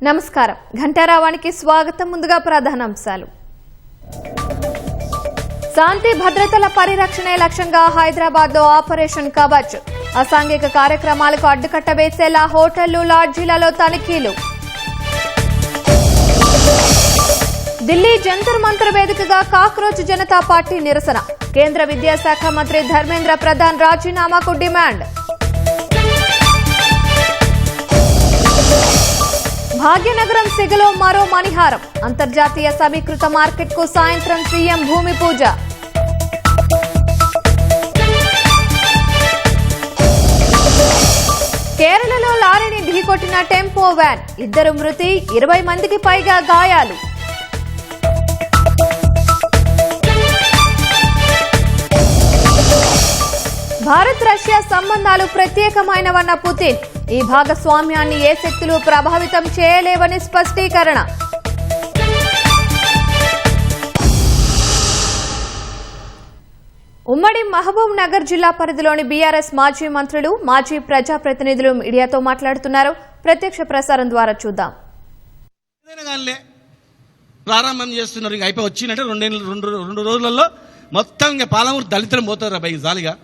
నమస్కారం. ఘంటారావానికి స్వాగతం. ముందుగా ప్రధానాంశాలు. శాంతి భద్రతల పరిరక్షణే లక్ష్యంగా హైదరాబాద్ లో ఆపరేషన్ కవచ్. అసాంఘిక కార్యక్రమాలకు అడ్డుకట్ట వేసేలా హోటళ్లు, లాడ్జీలలో తనిఖీలు. ఢిల్లీ జంతర్ మంతర్ వేదికగా కాక్రోచ్ జనతా పార్టీ నిరసన. కేంద్ర విద్యాశాఖ మంత్రి ధర్మేంద్ర ప్రధాన్ రాజీనామాకు డిమాండ్. భాగ్యనగరం సిగలో మరో మణిహారం. అంతర్జాతీయ సమీకృత మార్కెట్ కు సాయంత్రం సీఎం భూమి పూజ. కేరళలో లారీని ఢీకొట్టిన టెంపో వ్యాన్. 2 మృతి, 20 మందికి పైగా గాయాలు. భారత్ రష్యా సంబంధాలు ప్రత్యేకమైనవన్న పుతిన్. ఈ భాగస్వామ్యాన్ని ఏ శక్తులు ప్రభావితం చేయలేవని స్పష్టీకరణ. ఉమ్మడి మహబూబ్ నగర్ జిల్లా పరిధిలోని బీఆర్ఎస్ మాజీ మంత్రులు, మాజీ ప్రజాప్రతినిధులు మీడియాతో మాట్లాడుతున్నారు. ప్రత్యక్ష ప్రసారం ద్వారా చూద్దాం. ప్రారంభం చేస్తున్నారు. ఇక అయిపోయి వచ్చినట్టే రెండు రోజులలో మొత్తం ఇంకా పాలమూరు దళితులు పోతారు అబ్బాయి జాలిగా.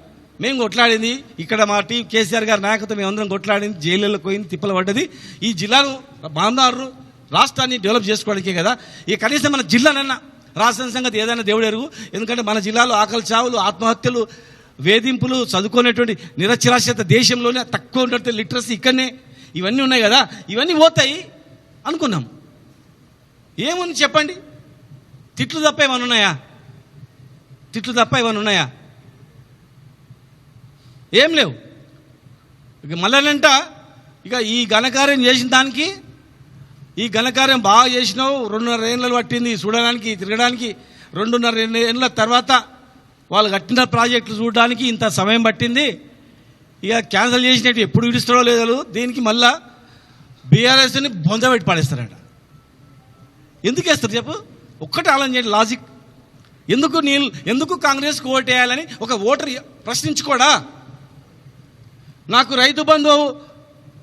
మేము కొట్లాడింది ఇక్కడ మా టీం కేసీఆర్ గారి నాయకత్వం మేమందరం కొట్లాడింది, జైళ్ళలో పోయింది, తిప్పలు పడ్డది. ఈ జిల్లాను బాందారు రాష్ట్రాన్ని డెవలప్ చేసుకోవడానికే కదా. ఇక కనీసం మన జిల్లానన్నా రాష్ట్రం సంగతి ఏదైనా దేవుడు ఎరుగు. ఎందుకంటే మన జిల్లాలో ఆకలి చావులు, ఆత్మహత్యలు, వేధింపులు, చదువుకునేటువంటి నిరక్షరాస్యత దేశంలోనే తక్కువ ఉన్నట్టు లిటరసీ ఇక్కడనే ఇవన్నీ ఉన్నాయి కదా. ఇవన్నీ పోతాయి అనుకున్నాం. ఏముంది చెప్పండి? తిట్లు తప్ప ఏమన్నా ఉన్నాయా? తిట్లు తప్ప ఏమన్నా ఉన్నాయా? ఏం లేవు. ఇక మళ్ళనంట ఇక ఈ ఘనకార్యం చేసిన దానికి, ఈ ఘనకార్యం బాగా చేసినావు, 2.5 ఏళ్ళు పట్టింది చూడడానికి, తిరగడానికి. 2.5 ఏళ్ళ తర్వాత వాళ్ళు కట్టిన ప్రాజెక్టులు చూడడానికి ఇంత సమయం పట్టింది. ఇక క్యాన్సిల్ చేసినట్టు ఎప్పుడు విడుస్తాడో లేదో దీనికి మళ్ళా బీఆర్ఎస్ని బొందబెట్టి పాడేస్తారట. ఎందుకు వేస్తారు చెప్పు? ఒక్కటే ఆలోచించండి లాజిక్. ఎందుకు కాంగ్రెస్కి ఓటేయాలని ఒక ఓటర్ ప్రశ్నించుకోడా? నాకు రైతు బంధు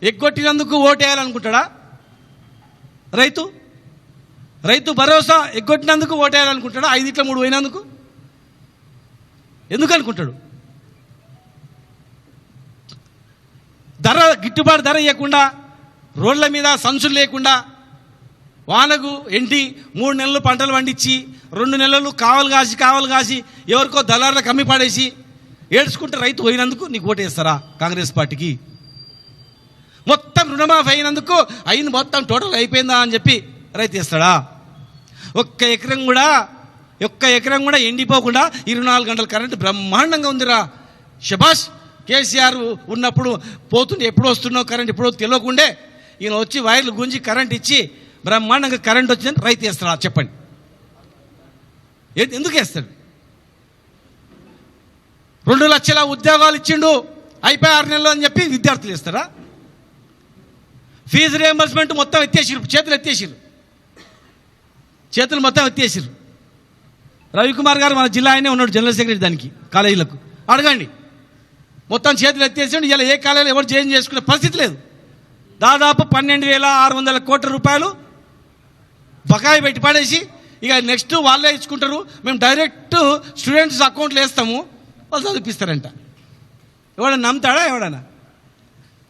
ఎగ్గొట్టినందుకు ఓటేయాలనుకుంటాడా? రైతు భరోసా ఎగ్గొట్టినందుకు ఓటేయాలనుకుంటాడా? 5 పోయినందుకు ఎందుకు అనుకుంటాడు? గిట్టుబాటు ధర ఇవ్వకుండా, రోడ్ల మీద సంచులు లేకుండా, వానకు ఎండి 3 నెలలు పంటలు పండించి 2 నెలలు కావలు కాసి ఎవరికో దళారులకు అమ్మి పాడేసి ఏడ్చుకుంటే రైతు పోయినందుకు నీకు ఓటేస్తారా కాంగ్రెస్ పార్టీకి? మొత్తం రుణమాఫీ అయినందుకు అయింది, మొత్తం టోటల్ అయిపోయిందా అని చెప్పి రైతు వేస్తాడా? ఒక్క ఎకరం కూడా ఎండిపోకుండా 24 గంటల కరెంటు బ్రహ్మాండంగా ఉందిరా. శబాష్. కేసీఆర్ ఉన్నప్పుడు పోతుండే, ఎప్పుడు వస్తున్నావు కరెంట్ ఎప్పుడో తెలియకుండే ఈయన వచ్చి వైర్లు గుంజి కరెంట్ ఇచ్చి బ్రహ్మాండంగా కరెంట్ వచ్చిందని రైతు వేస్తాడా చెప్పండి? ఎందుకు వేస్తాడు? 2 లక్షల ఉద్యోగాలు ఇచ్చిండు అయిపోయి 6 నెలలు అని చెప్పి విద్యార్థులు ఇస్తారా? ఫీజు రియంబర్స్మెంట్ మొత్తం చేతులు మొత్తం ఎత్తేసిరు. రవికుమార్ గారు మన జిల్లా ఆయనే ఉన్నాడు జనరల్ సెక్రటరీ దానికి కాలేజీలకు. అడగండి, మొత్తం చేతులు ఎత్తేసిండు. ఇలా ఏ కాలేజీలో ఎవరు చేంజ్ చేసుకునే పరిస్థితి లేదు. దాదాపు 12,600 కోట్ల రూపాయలు బకాయి పెట్టి పడేసి ఇక నెక్స్ట్ వాళ్ళే ఇచ్చుకుంటారు, మేము డైరెక్ట్ స్టూడెంట్స్ అకౌంట్లు వేస్తాము, వాళ్ళు చదివిస్తారంట. ఎవడన్నా నమ్ముతాడా? ఎవడన్నా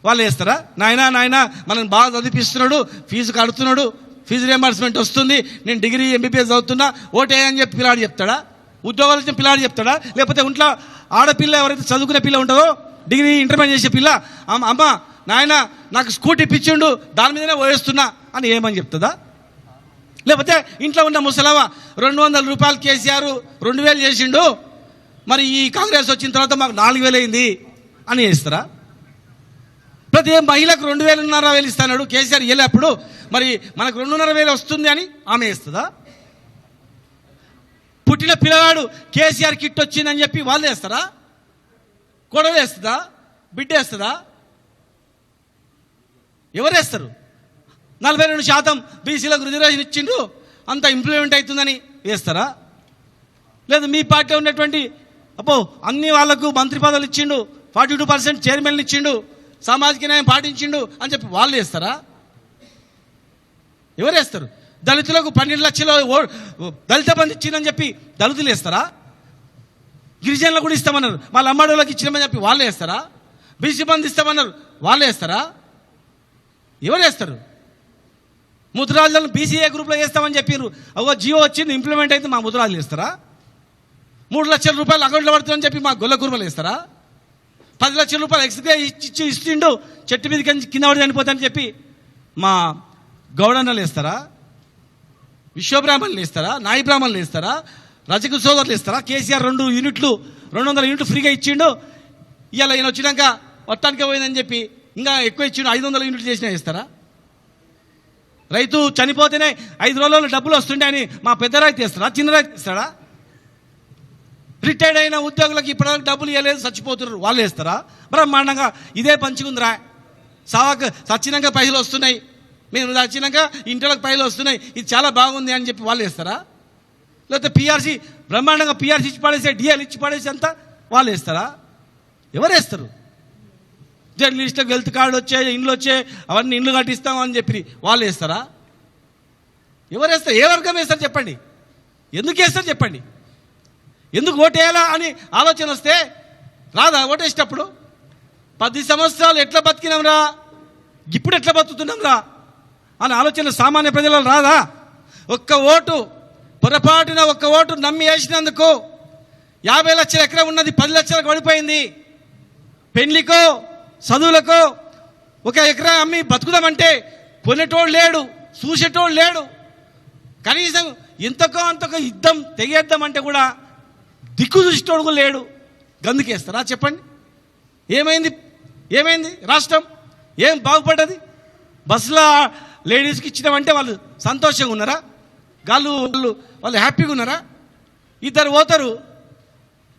వాళ్ళు వేస్తారా? నాయనా మనం బాగా చదివిస్తున్నాడు, ఫీజు కడుతున్నాడు, ఫీజు రియంబర్స్మెంట్ వస్తుంది, నేను డిగ్రీ ఎంబీబీఎస్ చదువుతున్నా, ఓటే అని చెప్పి పిల్లాడు చెప్తాడా? ఉద్యోగాలు వచ్చిన పిల్లాడు చెప్తాడా? లేకపోతే ఇంట్లో ఆడపిల్ల ఎవరైతే చదువుకునే పిల్ల ఉంటుందో, డిగ్రీ ఇంటర్మీడియట్ చేసే పిల్ల, అమ్మ నాయన నాకు స్కూటీ పిచ్చిండు దాని మీదనే పోయేస్తున్నా అని ఏమని చెప్తుందా? లేకపోతే ఇంట్లో ఉన్న ముసలవ 200 రూపాయలు కేసీఆర్ 2,000 చేసిండు, మరి ఈ కాంగ్రెస్ వచ్చిన తర్వాత మాకు 4,000 అయింది అని వేస్తారా? ప్రతి మహిళకు 2,500 ఇస్తాడు కేసీఆర్ వెళ్ళేప్పుడు, మరి మనకు 2,500 వస్తుంది అని ఆమె వేస్తుందా? పుట్టిన పిల్లవాడు కేసీఆర్ కిట్ వచ్చిందని చెప్పి వాళ్ళు వేస్తారా? కొడలు వేస్తుందా? బిడ్డ వేస్తుందా? ఎవరు వేస్తారు? 42% బీసీలకు రిజర్వేషన్ ఇచ్చిండ్రు, అంత ఇంప్లిమెంట్ అవుతుందని వేస్తారా? లేదు మీ పార్టీలో ఉన్నటువంటి అన్ని వాళ్లకు మంత్రి పదవులు ఇచ్చిండు, 42% చైర్మన్లు ఇచ్చిండు, సామాజిక న్యాయం పాటించిండు అని చెప్పి వాళ్ళు వేస్తారా? ఎవరు వేస్తారు? దళితులకు 12 లక్షలు దళిత బంధు ఇచ్చిందని చెప్పి దళితులు వేస్తారా? గిరిజనులకు కూడా ఇస్తామన్నారు, వాళ్ళ అమ్మాడోళ్ళకి ఇచ్చినామని చెప్పి వాళ్ళు వేస్తారా? బీసీ బంధు ఇస్తామన్నారు, వాళ్ళు వేస్తారా? ఎవరు వేస్తారు? ముద్రాజులను బీసీఏ గ్రూప్లో వేస్తామని చెప్పారు, ఒక జియో వచ్చింది ఇంప్లిమెంట్ అయితే మా ముద్రాజులు వేస్తారా? 3 లక్షల రూపాయలు అకౌంట్లో పడుతుందని చెప్పి మా గొల్ల కుర్మలు వేస్తారా? 10 లక్షల రూపాయలు ఎక్స్గ్రే ఇచ్చిండు, చెట్టు మీద కింద పడి చనిపోతానని చెప్పి మా గౌడన్నలు వేస్తారా? విశ్వబ్రాహ్మణులు వేస్తారా? నాయి బ్రాహ్మణులు వేస్తారా? రజక సోదరులు వేస్తారా? కేసీఆర్ 200 యూనిట్లు ఫ్రీగా ఇచ్చిండు, ఇవాళ ఈయన వచ్చినాక మొత్తానికే పోయిందని చెప్పి ఇంకా ఎక్కువ ఇచ్చిండు, 500 యూనిట్లు చేసినా వేస్తారా? రైతు చనిపోతేనే 5 రోజుల్లో డబ్బులు వస్తుండే అని మా పెద్ద రైతు వేస్తారా? చిన్న రైతు ఇస్తాడా? రిటైర్డ్ అయిన ఉద్యోగులకు ఇప్పటివరకు డబ్బులు ఇవ్వలేదు, చచ్చిపోతున్నారు, వాళ్ళు వేస్తారా? బ్రహ్మాండంగా ఇదే పంచుకుందిరా, సచ్చినాక పైసలు వస్తున్నాయి, మేము చచ్చినాక ఇంట్లోకి పైసలు వస్తున్నాయి, ఇది చాలా బాగుంది అని చెప్పి వాళ్ళు వేస్తారా? లేకపోతే పిఆర్సీ బ్రహ్మాండంగా పిఆర్సీ ఇచ్చి పడేసే, డిఎల్ ఇచ్చి పడేసి అంతా వాళ్ళు వేస్తారా? ఎవరు వేస్తారు? జర్నలిస్టులకు హెల్త్ కార్డు వచ్చే, ఇండ్లు వచ్చే, అవన్నీ ఇండ్లు కట్టిస్తామని చెప్పి వాళ్ళు వేస్తారా? ఎవరు వేస్తారు? ఏ వర్గం వేస్తారు చెప్పండి? ఎందుకు వేస్తారు చెప్పండి? ఎందుకు ఓటేయాలా అని ఆలోచన వస్తే రాదా ఓటేసేటప్పుడు? 10 సంవత్సరాలు ఎట్లా బతికినాంరా, ఇప్పుడు ఎట్లా బతుకుతున్నాంరా అని ఆలోచన సామాన్య ప్రజలలో రాదా? ఒక్క ఓటు పొరపాటున ఒక్క ఓటు నమ్మి వేసినందుకు 50 లక్షల ఎకరం ఉన్నది 10 లక్షలకు పడిపోయింది. పెళ్లికో చదువులకో 1 ఎకరా అమ్మి బతుకుదామంటే కొనేటోడు లేడు, చూసేటోడు లేడు, కనీసం ఇంతకో అంతకో యుద్ధం తెగేద్దామంటే కూడా దిక్కు చూసేటోడు కూడా లేడు. గందుకేస్తారా చెప్పండి? ఏమైంది రాష్ట్రం? ఏం బాగుపడ్డది? బస్సులో లేడీస్కి ఇచ్చినామంటే వాళ్ళు సంతోషంగా ఉన్నారా? వాళ్ళు హ్యాపీగా ఉన్నారా? 2 పోతారు,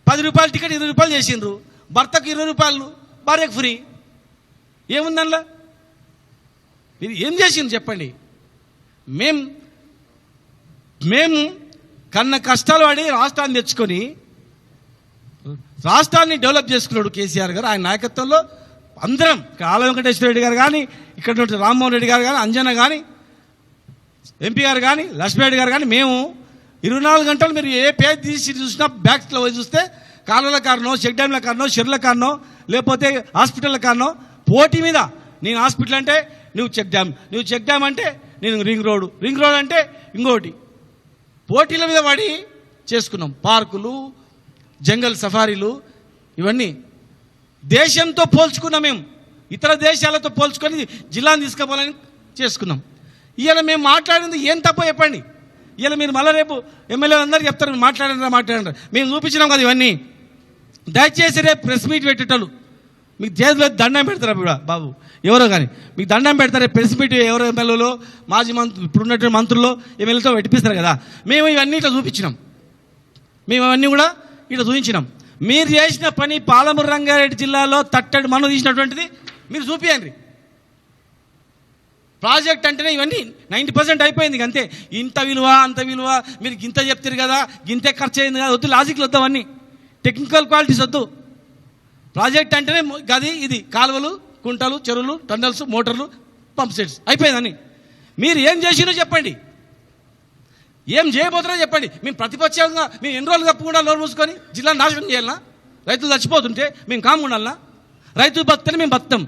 10 రూపాయలు టికెట్ 20 రూపాయలు చేసిండ్రు, భర్తకు 20 రూపాయలు, భార్యకు ఫ్రీ. ఏముందల్లా? మీరు ఏం చేసిండ్రు చెప్పండి? మేము కన్న కష్టాలు పడి రాష్ట్రాన్ని తెచ్చుకొని రాష్ట్రాన్ని డెవలప్ చేసుకున్నాడు కేసీఆర్ గారు. ఆయన నాయకత్వంలో అందరం, ఆల వెంకటేశ్వర రెడ్డి గారు కానీ, ఇక్కడ రామ్మోహన్ రెడ్డి గారు కానీ, అంజన కానీ, ఎంపీ గారు కానీ, లక్ష్మీరెడ్డి గారు కానీ, మేము 24 గంటలు మీరు ఏ పేజ్ తీసి చూసినా బ్యాక్స్లో పోయి చూస్తే కాలువల కారణం, చెక్ డ్యామ్ల కారణం, షెర్ల కారణం, లేకపోతే హాస్పిటల్ కారణం, పోటీ మీద నేను హాస్పిటల్ అంటే నువ్వు చెక్ డ్యామ్ అంటే నేను రింగ్ రోడ్ అంటే ఇంకోటి, పోటీల మీద పడి చేసుకున్నాం. పార్కులు, జంగల్ సఫారీలు, ఇవన్నీ దేశంతో పోల్చుకున్నాం. మేము ఇతర దేశాలతో పోల్చుకొని జిల్లాను తీసుకుపోవాలని చేసుకున్నాం. ఇవాళ మేము మాట్లాడింది ఏం తప్ప చెప్పండి? ఇవాళ మీరు మళ్ళీ రేపు ఎమ్మెల్యేలు అందరూ చెప్తారు మాట్లాడారు. మేము చూపించినాం కదా ఇవన్నీ. దయచేసి రేపు ప్రెస్ మీట్ పెట్టేటోళ్ళు మీకు చేతిలో దండం పెడతారు బాబు, ఎవరో కానీ మీకు దండం పెడతారు. ప్రెస్ మీట్ ఎవరో ఎమ్మెల్యేలో మాజీ మంత్రులు, ఇప్పుడున్నటువంటి మంత్రుల్లో ఎమ్మెల్యేతో పెట్టిపిస్తారు కదా. మేము ఇవన్నీ ఇట్లా చూపించినాం, మేము అవన్నీ కూడా ఇట్లా చూపించినాం. మీరు చేసిన పని పాలమూరు రంగారెడ్డి జిల్లాలో తట్టడి మన్ను తీసినటువంటిది మీరు చూపియండి. ప్రాజెక్ట్ అంటేనే ఇవన్నీ 90% అయిపోయింది అంతే. ఇంత విలువ అంత విలువ మీరు గింత చెప్తారు కదా, గింతే ఖర్చు అయింది కదా, వద్దు, లాజిక్లు వద్దు, అవన్నీ టెక్నికల్ క్వాలిటీస్ వద్దు. ప్రాజెక్ట్ అంటేనే గది, ఇది కాలువలు, కుంటలు, చెరువులు, టన్నల్స్, మోటార్లు, పంప్ సెట్స్ అయిపోయిందని. మీరు ఏం చేసినో చెప్పండి, ఏం చేయబోతున్నారో చెప్పండి. మేము ప్రతిపక్షంగా మేము ఎన్ని రోజులు తప్పకుండా నోరు మూసుకొని జిల్లాను నాశనం చేయాలన్నా? రైతులు చచ్చిపోతుంటే మేము కామ్గా ఉండాలన్నా? రైతు బతుకుతేనే మేము బతుకుతాం.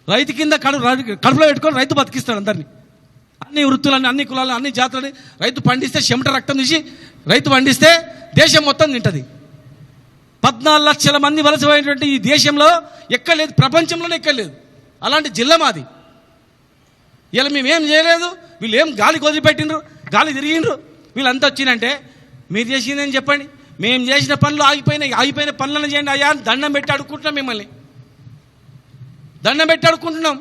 రైతు కింద కడుపులో పెట్టుకొని రైతు బతికిస్తాడు అందరినీ. అన్ని వృత్తులని, అన్ని కులాలని, అన్ని జాతులని. రైతు పండిస్తే చెమట రక్తం తీసి రైతు పండిస్తే దేశం మొత్తం తింటుంది. 14 లక్షల మంది వలసపోయినటువంటి ఈ దేశంలో ఎక్కలేదు, ప్రపంచంలోనే ఎక్కలేదు. అలాంటి జిల్లా మాది. ఇలా మేమేం చేయలేదు, వీళ్ళు ఏం గాలికి వదిలిపెట్టిండ్రు, గాలి తిరిగిండ్రు, వీళ్ళంతా వచ్చిందంటే మీరు చేసిందని చెప్పండి. మేము చేసిన పనులు ఆగిపోయిన పనులను చేయండి అయ్యా, దండం పెట్టి అడుక్కుంటున్నాం, మిమ్మల్ని దండం పెట్టి అడుక్కుంటున్నాం.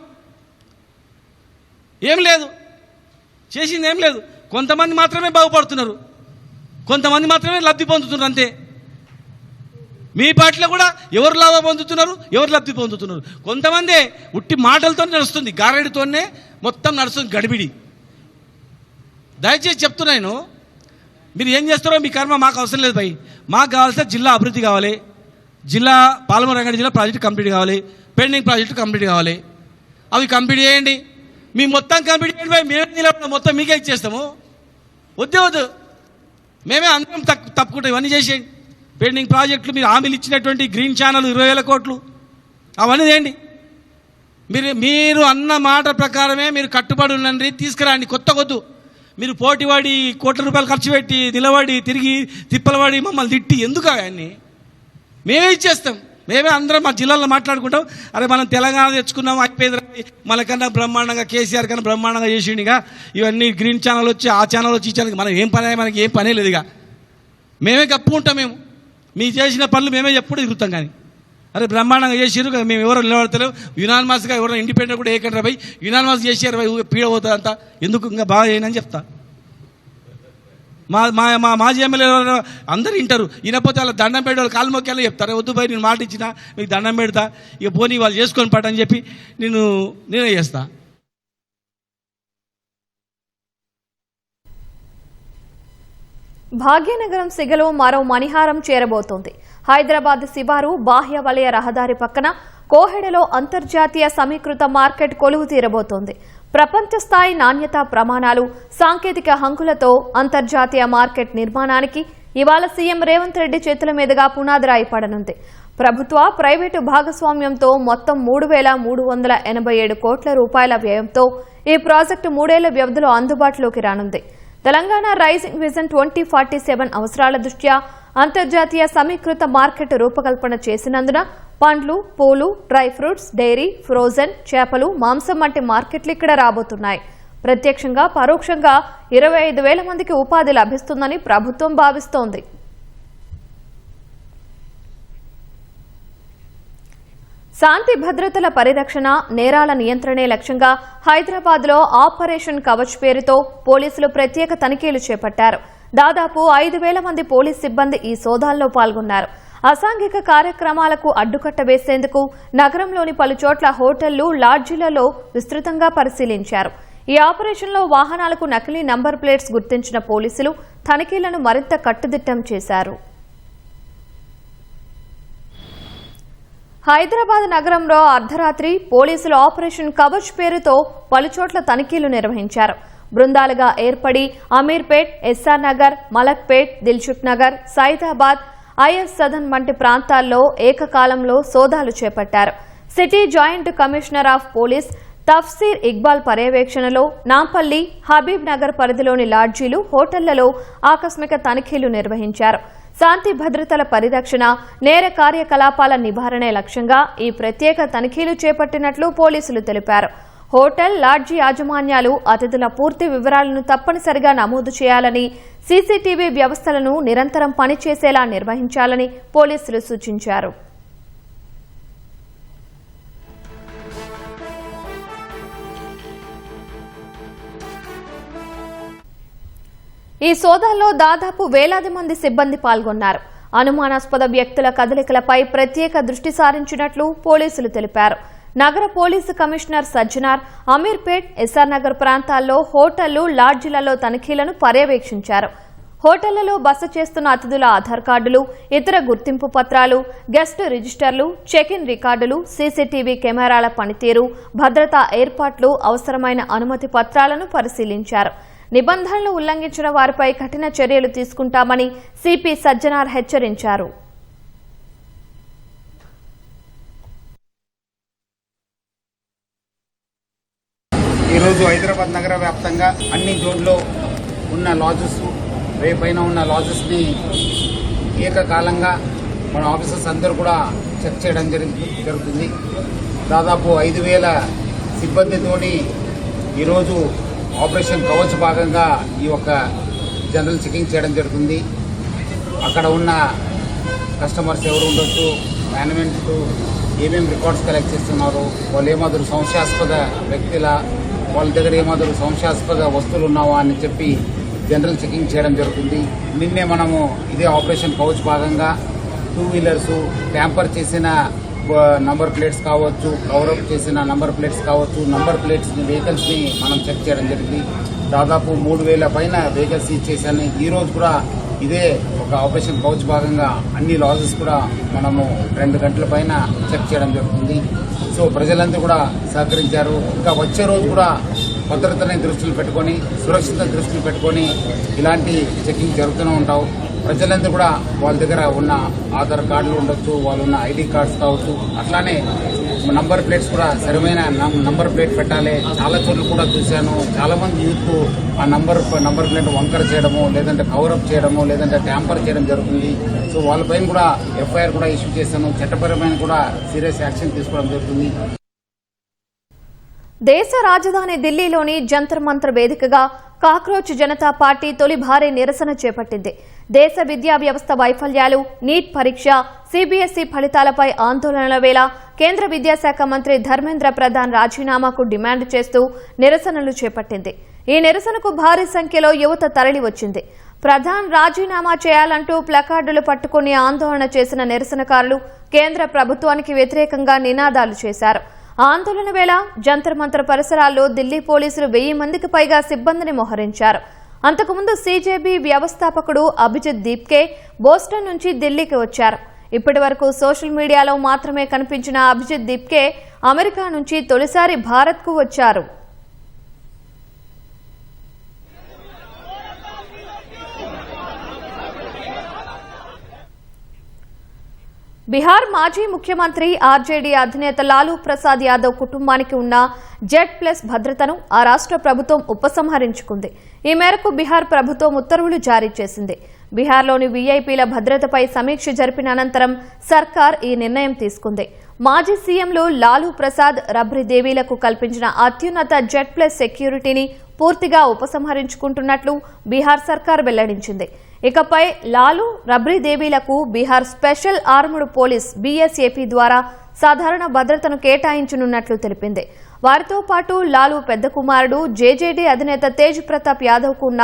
ఏం లేదు, చేసింది ఏం లేదు. కొంతమంది మాత్రమే బాగుపడుతున్నారు, కొంతమంది మాత్రమే లబ్ధి పొందుతున్నారు అంతే. మీ పార్టీలో కూడా ఎవరు లాభం పొందుతున్నారు, ఎవరు లబ్ధి పొందుతున్నారు? కొంతమంది ఉట్టి మాటలతో నడుస్తుంది, గారెడితోనే మొత్తం నడుస్తుంది గడిబిడి. దయచేసి చెప్తున్నాను, మీరు ఏం చేస్తారో మీ కర్మ మాకు అవసరం లేదు భయ్. మాకు కావాల్సిన జిల్లా అభివృద్ధి కావాలి, జిల్లా పాలమూరు రంగారెడ్డి జిల్లా ప్రాజెక్టు కంప్లీట్ కావాలి, పెండింగ్ ప్రాజెక్టు కంప్లీట్ కావాలి. అవి కంప్లీట్ చేయండి. మీ మొత్తం కంప్లీట్ చేయండి భయ్, మేమే నిలబడి మొత్తం మీకే ఇచ్చేస్తాము. వద్దు మేమే అందరం తప్పుకుంటాం. ఇవన్నీ చేసేయండి. పెండింగ్ ప్రాజెక్టులు మీరు హామీలు ఇచ్చినటువంటి గ్రీన్ ఛానల్ 20,000 కోట్లు అవన్నీ చేయండి. మీరు అన్న మాట ప్రకారమే మీరు కట్టుబడి ఉండండి, తీసుకురండి. కొత్త కొద్దు మీరు పోటీవాడి కోట్ల రూపాయలు ఖర్చు పెట్టి నిలబడి తిరిగి తిప్పలవాడి మమ్మల్ని తిట్టి ఎందుకు అవన్నీ? మేమే ఇచ్చేస్తాం. మేమే అందరం మా జిల్లాలో మాట్లాడుకుంటాం. అరే మనం తెలంగాణ తెచ్చుకున్నాం, అయిపోయింది, మనకన్నా బ్రహ్మాండంగా కేసీఆర్ కన్నా బ్రహ్మాండంగా చేసిండు. ఇక ఇవన్నీ గ్రీన్ ఛానల్ వచ్చి ఆ ఛానల్ వచ్చి ఈ ఛానల్ మనం మనకి ఏం పనే లేదు. ఇక మేమే కప్పుకుంటాం. మీ చేసిన పనులు మేమే ఎప్పుడు తిరుగుతాం. కానీ అరే బ్రహ్మాండంగా చేసారు, మేము ఎవరో నిలబడతలేవు. యునానిమస్గా ఎవరో ఇండిపెండెంట్ కూడా ఏకంటారు భయ్, యునానిమస్ చేసారు భయ్, పీడ పోతుంది అంతా ఎందుకు, ఇంకా బాగా చేయనని చెప్తా. మాజీ ఎమ్మెల్యే అందరు వింటారు. వినకపోతే వాళ్ళ దండం పెట్టి వాళ్ళు కాలు మొక్కేలా చెప్తారు. వద్దు భయ్ నేను మాట ఇచ్చినా మీకు దండం పెడతా, ఇక పోనీ వాళ్ళు చేసుకొని పట్టని చెప్పి నేనే చేస్తా. భాగ్యనగరం సిగలో మరో మణిహారం చేరబోతోంది. హైదరాబాద్ శివారు బాహ్య వలయ రహదారి పక్కన కోహెడలో అంతర్జాతీయ సమీకృత మార్కెట్ కొలువు తీరబోతోంది. ప్రపంచ స్థాయి నాణ్యతా ప్రమాణాలు, సాంకేతిక హంగులతో అంతర్జాతీయ మార్కెట్ నిర్మాణానికి ఇవాళ సీఎం రేవంత్ రెడ్డి చేతుల మీదుగా పునాదిరాయి పడనుంది. ప్రభుత్వ ప్రైవేటు భాగస్వామ్యంతో మొత్తం 3,387 కోట్ల రూపాయల వ్యయంతో ఈ ప్రాజెక్టు 3 ఏళ్ల వ్యవధిలో అందుబాటులోకి రానుంది. తెలంగాణ రైజింగ్ విజన్ 2047 అవసరాల దృష్ట్యా అంతర్జాతీయ సమీకృత మార్కెట్ రూపకల్పన చేసినందున పండ్లు, పూలు, డ్రై ఫ్రూట్స్, డైరీ, ఫ్రోజన్, చేపలు, మాంసం వంటి మార్కెట్లు ఇక్కడ రాబోతున్నాయి. ప్రత్యక్షంగా పరోక్షంగా 25,000 మందికి ఉపాధి లభిస్తుందని ప్రభుత్వం భావిస్తోంది. శాంతి భద్రతల పరిరక్షణ, నేరాల నియంత్రణే లక్ష్యంగా హైదరాబాద్లో ఆపరేషన్ కవచ్ పేరుతో పోలీసులు ప్రత్యేక తనిఖీలు చేపట్టారు. దాదాపు 5,000 మంది పోలీస్ సిబ్బంది ఈ సోదాల్లో పాల్గొన్నారు. అసాంఘిక కార్యక్రమాలకు అడ్డుకట్ట వేసేందుకు నగరంలోని పలుచోట్ల హోటళ్లు, లాడ్జీలలో విస్తృతంగా పరిశీలించారు. ఈ ఆపరేషన్లో వాహనాలకు నకిలీ నంబర్ ప్లేట్స్ గుర్తించిన పోలీసులు తనిఖీలను మరింత కట్టుదిట్టం చేశారు. హైదరాబాద్ నగరంలో అర్ధరాత్రి పోలీసులు ఆపరేషన్ కవచ్ పేరుతో పలుచోట్ల తనిఖీలు నిర్వహించారు. బృందాలుగా ఏర్పడి అమీర్పేట్, ఎస్ఆర్ నగర్, మలక్పేట్, దిల్సుఖ్ నగర్, సైదాబాద్, ఐఎస్ సదన్ వంటి ప్రాంతాల్లో ఏకకాలంలో సోదాలు చేపట్టారు. City joint commissioner of police Tafseer Iqbal పర్యవేక్షణలో నాంపల్లి, హబీబ్ నగర్ పరిధిలోని లాడ్జీలు, హోటళ్లలో ఆకస్మిక తనిఖీలు నిర్వహించారు. శాంతి భద్రతల పరిరక్షణ, నేర కార్యకలాపాల నివారణే లక్ష్యంగా ఈ ప్రత్యేక తనిఖీలు చేపట్టినట్లు పోలీసులు తెలిపారు. హోటల్, లాడ్జీ యాజమాన్యాలు అతిథుల పూర్తి వివరాలను తప్పనిసరిగా నమోదు చేయాలని, సీసీటీవీ వ్యవస్థలను నిరంతరం పనిచేసేలా నిర్వహించాలని పోలీసులు సూచించారు. ఈ సోదాల్లో దాదాపు వేలాది మంది సిబ్బంది పాల్గొన్నారు. అనుమానాస్పద వ్యక్తుల కదలికలపై ప్రత్యేక దృష్టి సారించినట్లు పోలీసులు తెలిపారు. నగర పోలీసు కమిషనర్ సజ్జనార్ అమీర్పేట్, ఎస్ఆర్ నగర్ ప్రాంతాల్లో హోటళ్లు, లాడ్జీలలో తనిఖీలను పర్యవేక్షించారు. హోటళ్లలో బస చేస్తున్న అతిథుల ఆధార్ కార్డులు, ఇతర గుర్తింపు పత్రాలు, గెస్ట్ రిజిస్టర్లు, చెక్ ఇన్ రికార్డులు, సీసీటీవీ కెమెరాల పనితీరు, భద్రతా ఏర్పాట్లు, అవసరమైన అనుమతి పత్రాలను పరిశీలించారు. నిబంధనలు ఉల్లంఘించిన వారిపై కఠిన చర్యలు తీసుకుంటామని సిపి సజ్జనార్ హెచ్చరించారు. ఈరోజు హైదరాబాద్ నగర వ్యాప్తంగా అన్ని జోన్లో ఉన్న లాడ్జెస్, రేపైన ఉన్న లాడ్జెస్ని ఏకకాలంగా మన ఆఫీసర్స్ అందరూ కూడా చెక్ చేయడం జరుగుతుంది. దాదాపు 5,000 సిబ్బందితోని ఈరోజు ఆపరేషన్ కవచ్ భాగంగా ఈ యొక్క జనరల్ చెకింగ్ చేయడం జరుగుతుంది. అక్కడ ఉన్న కస్టమర్స్ ఎవరు ఉండొచ్చు, మేనేజ్మెంట్ ఏమేమి రికార్డ్స్ కలెక్ట్ చేస్తున్నారు, వాళ్ళు ఏమాదిరి సంశయాస్పద వ్యక్తుల, వాళ్ళ దగ్గర ఏమాదిరి సంశయాస్పద వస్తువులు ఉన్నావా అని చెప్పి జనరల్ చెకింగ్ చేయడం జరుగుతుంది. నిన్నే మనము ఇదే ఆపరేషన్ కవచ్ భాగంగా 2 వీలర్స్, ట్యాంపర్ చేసిన నంబర్ ప్లేట్స్ కావచ్చు, కవరప్ చేసిన నంబర్ ప్లేట్స్ కావచ్చు, నంబర్ ప్లేట్స్ వెహికల్స్ని మనం చెక్ చేయడం జరిగింది. దాదాపు 3,000 పైన వెహికల్స్ సీజ్ చేశాను. ఈ రోజు కూడా ఇదే ఒక ఆపరేషన్ కవచ్ భాగంగా అన్ని లాజెస్ కూడా మనము 2 గంటల పైన చెక్ చేయడం జరుగుతుంది. సో ప్రజలందరూ కూడా సహకరించారు. ఇంకా వచ్చే రోజు కూడా భద్రతని దృష్టిలో పెట్టుకొని సురక్షిత దృష్టిలో పెట్టుకొని ఇలాంటి చెకింగ్ జరుగుతూనే ఉంటావు. ప్రజలందరూ కూడా వాళ్ళ దగ్గర ఉన్న ఆధార్ కార్డులు ఉండొచ్చు, వాళ్ళు ఉన్న ఐడి కార్డ్స్ కావచ్చు, అట్లానే నంబర్ ప్లేట్స్ కూడా సరైన నంబర్ ప్లేట్ పెట్టాలి. చాలా చోట్ల కూడా చూశాను, చాలా మంది యూత్ ఆ నంబర్ ప్లేట్ వంకర చేయడము, లేదంటే కవరప్ చేయడము, లేదంటే ట్యాంపర్ చేయడం జరుగుతుంది. సో వాళ్ళపైన కూడా ఎఫ్ఐఆర్ కూడా ఇష్యూ చేశాను. చట్టపరమైన కూడా సీరియస్ యాక్షన్ తీసుకోవడం జరుగుతుంది. దేశ రాజధాని ఢిల్లీలోని జంతర్ మంతర్ వేదికగా కాక్రోచ్ జనతా పార్టీ తొలి భారీ నిరసన చేపట్టింది. దేశ విద్యా వ్యవస్థ వైఫల్యాలు, నీట్ పరీక్ష, సీబీఎస్ఈ ఫలితాలపై ఆందోళనల వేళ కేంద్ర విద్యాశాఖ మంత్రి ధర్మేంద్ర ప్రధాన్ రాజీనామాకు డిమాండ్ చేస్తూ నిరసనలు చేపట్టింది. ఈ నిరసనకు భారీ సంఖ్యలో యువత తరలివచ్చింది. ప్రధాన్ రాజీనామా చేయాలంటూ ప్లకార్డులు పట్టుకుని ఆందోళన చేసిన నిరసనకారులు కేంద్ర ప్రభుత్వానికి వ్యతిరేకంగా నినాదాలు చేశారు. ఆందోళన వేళ జంతర్ మంతర్ పరిసరాల్లో ఢిల్లీ పోలీసులు 1000 మందికి పైగా సిబ్బందిని మోహరించారు. అంతకుముందు సీజేబీ వ్యవస్థాపకుడు అభిజిత్ దీప్కే బోస్టన్ నుంచి ఢిల్లీకి వచ్చారు. ఇప్పటి వరకు సోషల్ మీడియాలో మాత్రమే కనిపించిన అభిజిత్ దీప్కే అమెరికా నుంచి తొలిసారి భారత్కు వచ్చారు. బీహార్ మాజీ ముఖ్యమంత్రి ఆర్జేడీ అధినేత లాలూ ప్రసాద్ యాదవ్ కుటుంబానికి ఉన్న Z+ భద్రతను ఆ రాష్ట్ర ప్రభుత్వం ఉపసంహరించుకుంది. ఈ మేరకు బీహార్ ప్రభుత్వం ఉత్తర్వులు జారీ చేసింది. బీహార్లోని వీఐపీల భద్రతపై సమీక్ష జరిపిన అనంతరం సర్కార్ ఈ నిర్ణయం తీసుకుంది. మాజీ సీఎంలు లాలూ ప్రసాద్, రబ్రీ దేవీలకు కల్పించిన అత్యున్నత Z+ సెక్యూరిటీని పూర్తిగా ఉపసంహరించుకుంటున్నట్లు బీహార్ సర్కార్ వెల్లడించింది. ఇకపై Lalu, rabri దేవీలకు Bihar special armed police బీఎస్ఏపీ ద్వారా సాధారణ భద్రతను కేటాయించనున్నట్లు తెలిపింది. వారితో పాటు లాలూ పెద్ద కుమారుడు జేజేడీ అధినేత తేజ్ ప్రతాప్ యాదవ్కు ఉన్న